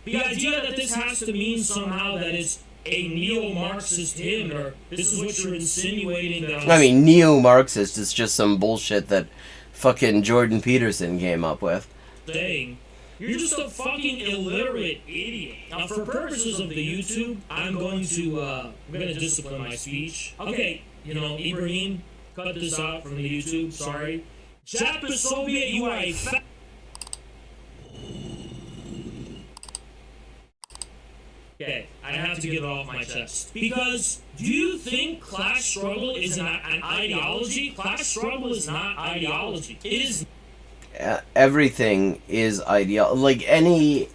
The idea that this has to mean somehow that it's a neo-Marxist hymn, or this is what you're insinuating that... I mean, neo-Marxist is just some bullshit that fucking Jordan Peterson came up with. Saying, you're just a fucking illiterate idiot. Now, for purposes of the YouTube, I'm going to discipline my speech. Okay, Ibrahim, cut this out from the YouTube, sorry. Jack Posobiec, you are a fat... Okay, I have to get it off my chest. Because, do you think class struggle is an ideology? Class struggle is not ideology. It is... Everything is like any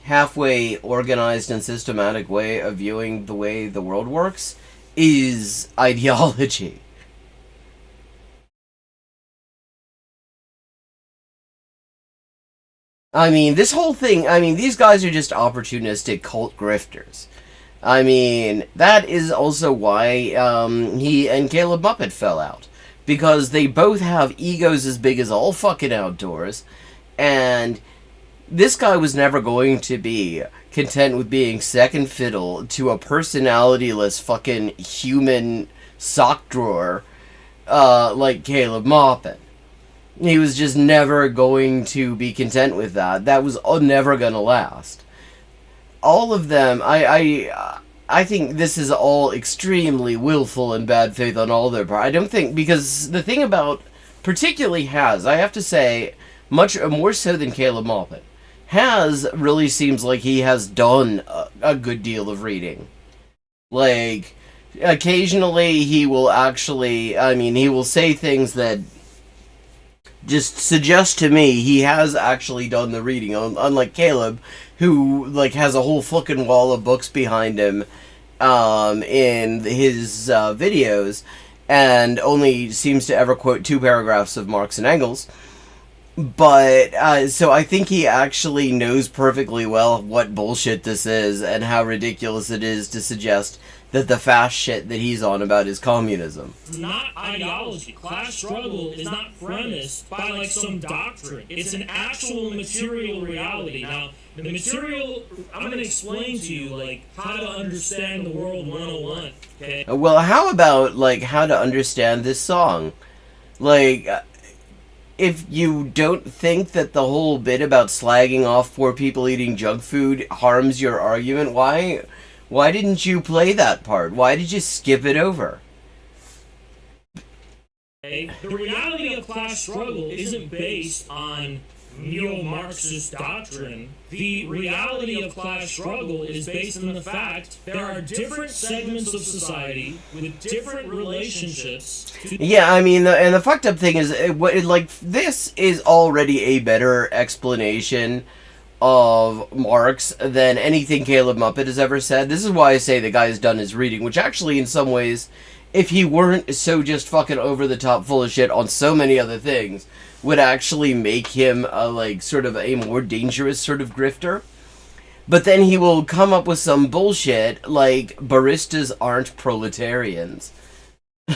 halfway organized and systematic way of viewing the way the world works is ideology. I mean, this whole thing, these guys are just opportunistic cult grifters. I mean, that is also why he and Caleb Muppet fell out. Because they both have egos as big as all fucking outdoors, and this guy was never going to be content with being second fiddle to a personality-less fucking human sock drawer like Caleb Muppet. He was just never going to be content with that. That was never going to last. All of them, I think this is all extremely willful and bad faith on all their part. I don't think, because the thing about, particularly Has, I have to say, much more so than Caleb Muppet, Has really seems like he has done a good deal of reading. Like, occasionally he will actually, he will say things that just suggest to me he has actually done the reading, unlike Caleb, who, like, has a whole fucking wall of books behind him, in his videos, and only seems to ever quote 2 paragraphs of Marx and Engels. But, so I think he actually knows perfectly well what bullshit this is, and how ridiculous it is to suggest that the fast shit that he's on about is communism. It's not ideology. Class struggle is not premised by like some doctrine. It's an actual material reality. Now, the material, I'm going to explain to you like how to understand the world 101. Okay? Well, how about like how to understand this song? Like, if you don't think that the whole bit about slagging off poor people eating junk food harms your argument, why didn't you play that part? Why did you skip it over? The reality of class struggle isn't based on neo-Marxist doctrine. The reality of class struggle is based on the fact there are different segments of society with different relationships. Yeah, I mean, and the fucked up thing is, like, this is already a better explanation of Marx than anything Caleb Muppet has ever said. This is why I say the guy has done his reading, which actually, in some ways, if he weren't so just fucking over the top full of shit on so many other things, would actually make him like sort of a more dangerous sort of grifter. But then he will come up with some bullshit like baristas aren't proletarians. To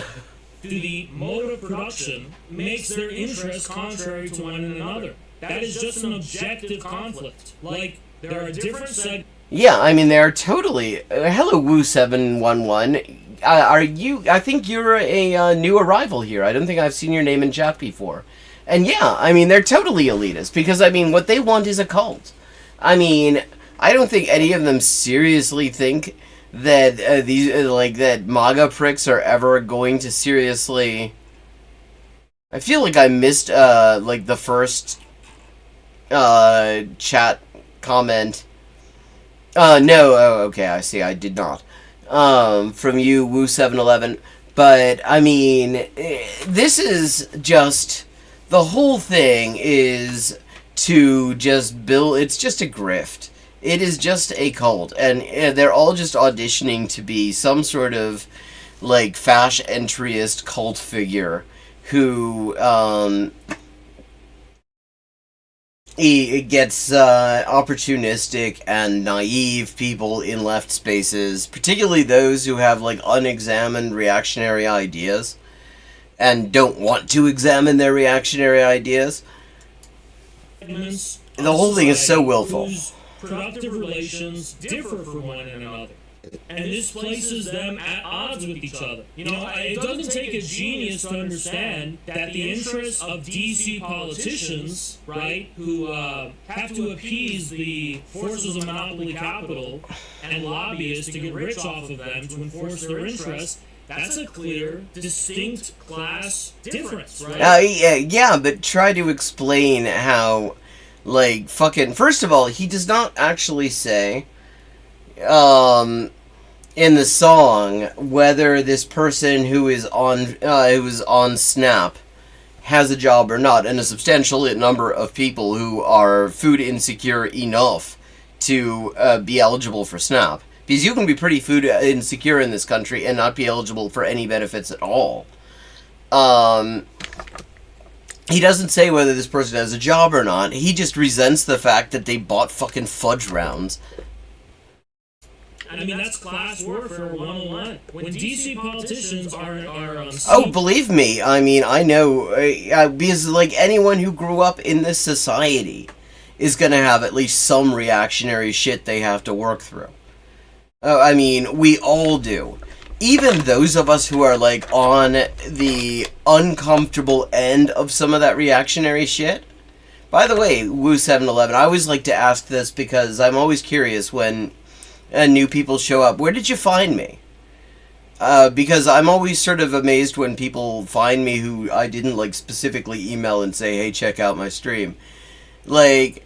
the mode of production makes their interests contrary to one another. That is just an objective conflict. Like, there are different segments. Yeah, I mean, they're totally... hello, Woo711. Are you... I think you're a new arrival here. I don't think I've seen your name in chat before. And yeah, I mean, they're totally elitist. Because, I mean, what they want is a cult. I mean, I don't think any of them seriously think that that MAGA pricks are ever going to seriously... I feel like I missed, like, the first... chat comment. No, oh, okay, I see, I did not. From you, Woo711. But, I mean, this is just, the whole thing is to just build, it's just a grift. It is just a cult, and they're all just auditioning to be some sort of, like, fash entryist cult figure who, he gets opportunistic and naive people in left spaces, particularly those who have like unexamined reactionary ideas and don't want to examine their reactionary ideas. The whole thing is so willful. Productive relations differ from one another, and this places them at odds with each other. You know, it doesn't take a genius to understand that the interests of DC politicians, right, who have to appease the forces of monopoly capital and lobbyists to get rich off of them to enforce their interests, that's a clear, distinct class difference, right? Yeah, but try to explain how, like, fucking... First of all, he does not actually say... in the song, whether this person who is on Snap has a job or not, and a substantial number of people who are food insecure enough to be eligible for Snap. Because you can be pretty food insecure in this country and not be eligible for any benefits at all. He doesn't say whether this person has a job or not. He just resents the fact that they bought fucking fudge rounds. I mean, that's class warfare 101. When DC politicians are on... Oh, believe me, I mean, I know, because, like, anyone who grew up in this society is gonna have at least some reactionary shit they have to work through. I mean, we all do. Even those of us who are, like, on the uncomfortable end of some of that reactionary shit. By the way, Woo711, I always like to ask this because I'm always curious when... and new people show up. Where did you find me? Because I'm always sort of amazed when people find me who I didn't, like, specifically email and say, hey, check out my stream. Like,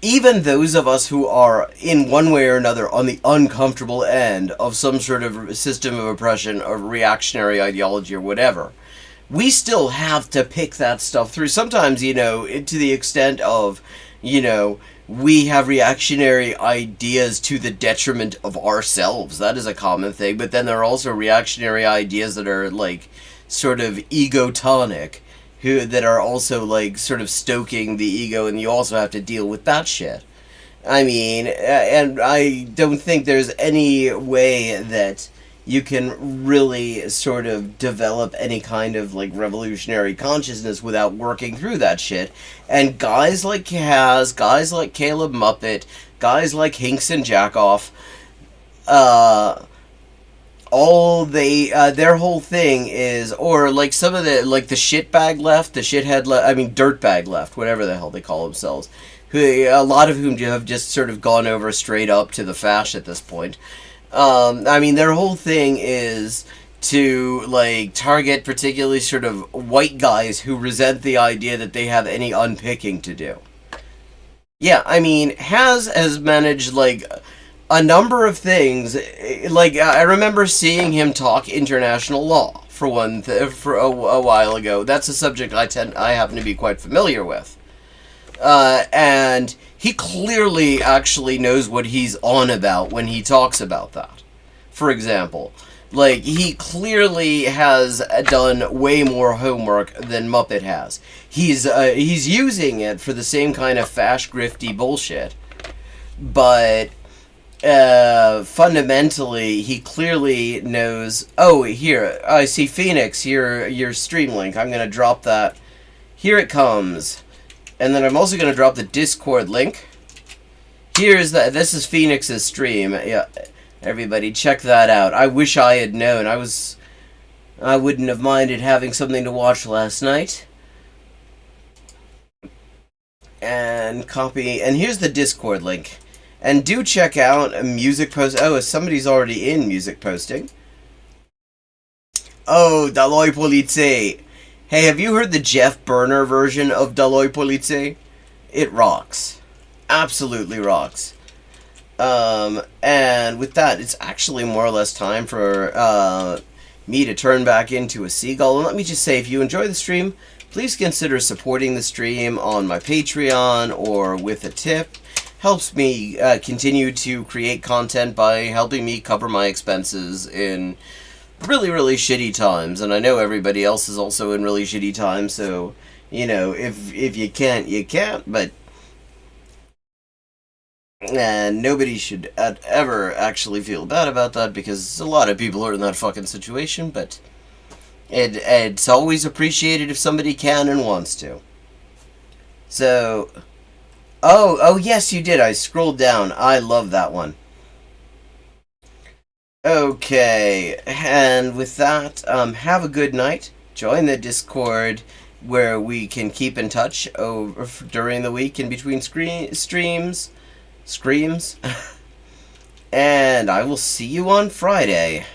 even those of us who are, in one way or another, on the uncomfortable end of some sort of system of oppression or reactionary ideology or whatever, we still have to pick that stuff through. Sometimes, you know, to the extent of, you know, we have reactionary ideas to the detriment of ourselves. That is a common thing. But then there are also reactionary ideas that are, like, sort of egotonic, that are also, like, sort of stoking the ego, and you also have to deal with that shit. I mean, and I don't think there's any way that you can really sort of develop any kind of, like, revolutionary consciousness without working through that shit. And guys like Kaz, guys like Caleb Muppet, guys like Hinks and Jackoff, their whole thing is, or, like, some of the, like, the shitbag left, the shithead left, I mean, dirtbag left, whatever the hell they call themselves, who, a lot of whom have just sort of gone over straight up to the fash at this point. I mean, their whole thing is to, like, target particularly sort of white guys who resent the idea that they have any unpicking to do. Yeah, I mean, has managed, like, a number of things. Like, I remember seeing him talk international law for a while ago. That's a subject I happen to be quite familiar with. And he clearly actually knows what he's on about when he talks about that. For example, like, he clearly has done way more homework than Muppet has. He's using it for the same kind of fash grifty bullshit, but fundamentally he clearly knows. Oh, here I see Phoenix. Your stream link. I'm gonna drop that. Here it comes. And then I'm also going to drop the Discord link. This is Phoenix's stream. Yeah, everybody check that out. I wish I had known. I wouldn't have minded having something to watch last night. And copy. And here's the Discord link. And do check out music post. Oh, somebody's already in music posting. Oh, Daloi Police. Hey, have you heard the Jeff Burner version of Daloi Police? It rocks. Absolutely rocks. And with that, it's actually more or less time for me to turn back into a seagull. And let me just say, if you enjoy the stream, please consider supporting the stream on my Patreon or with a tip. Helps me continue to create content by helping me cover my expenses in really, really shitty times, and I know everybody else is also in really shitty times, so, you know, if you can't, you can't, but nobody should ever actually feel bad about that, because a lot of people are in that fucking situation, but it's always appreciated if somebody can and wants to. So, oh, yes, you did, I scrolled down, I love that one. Okay, and with that, have a good night. Join the Discord where we can keep in touch during the week in between screams. And I will see you on Friday.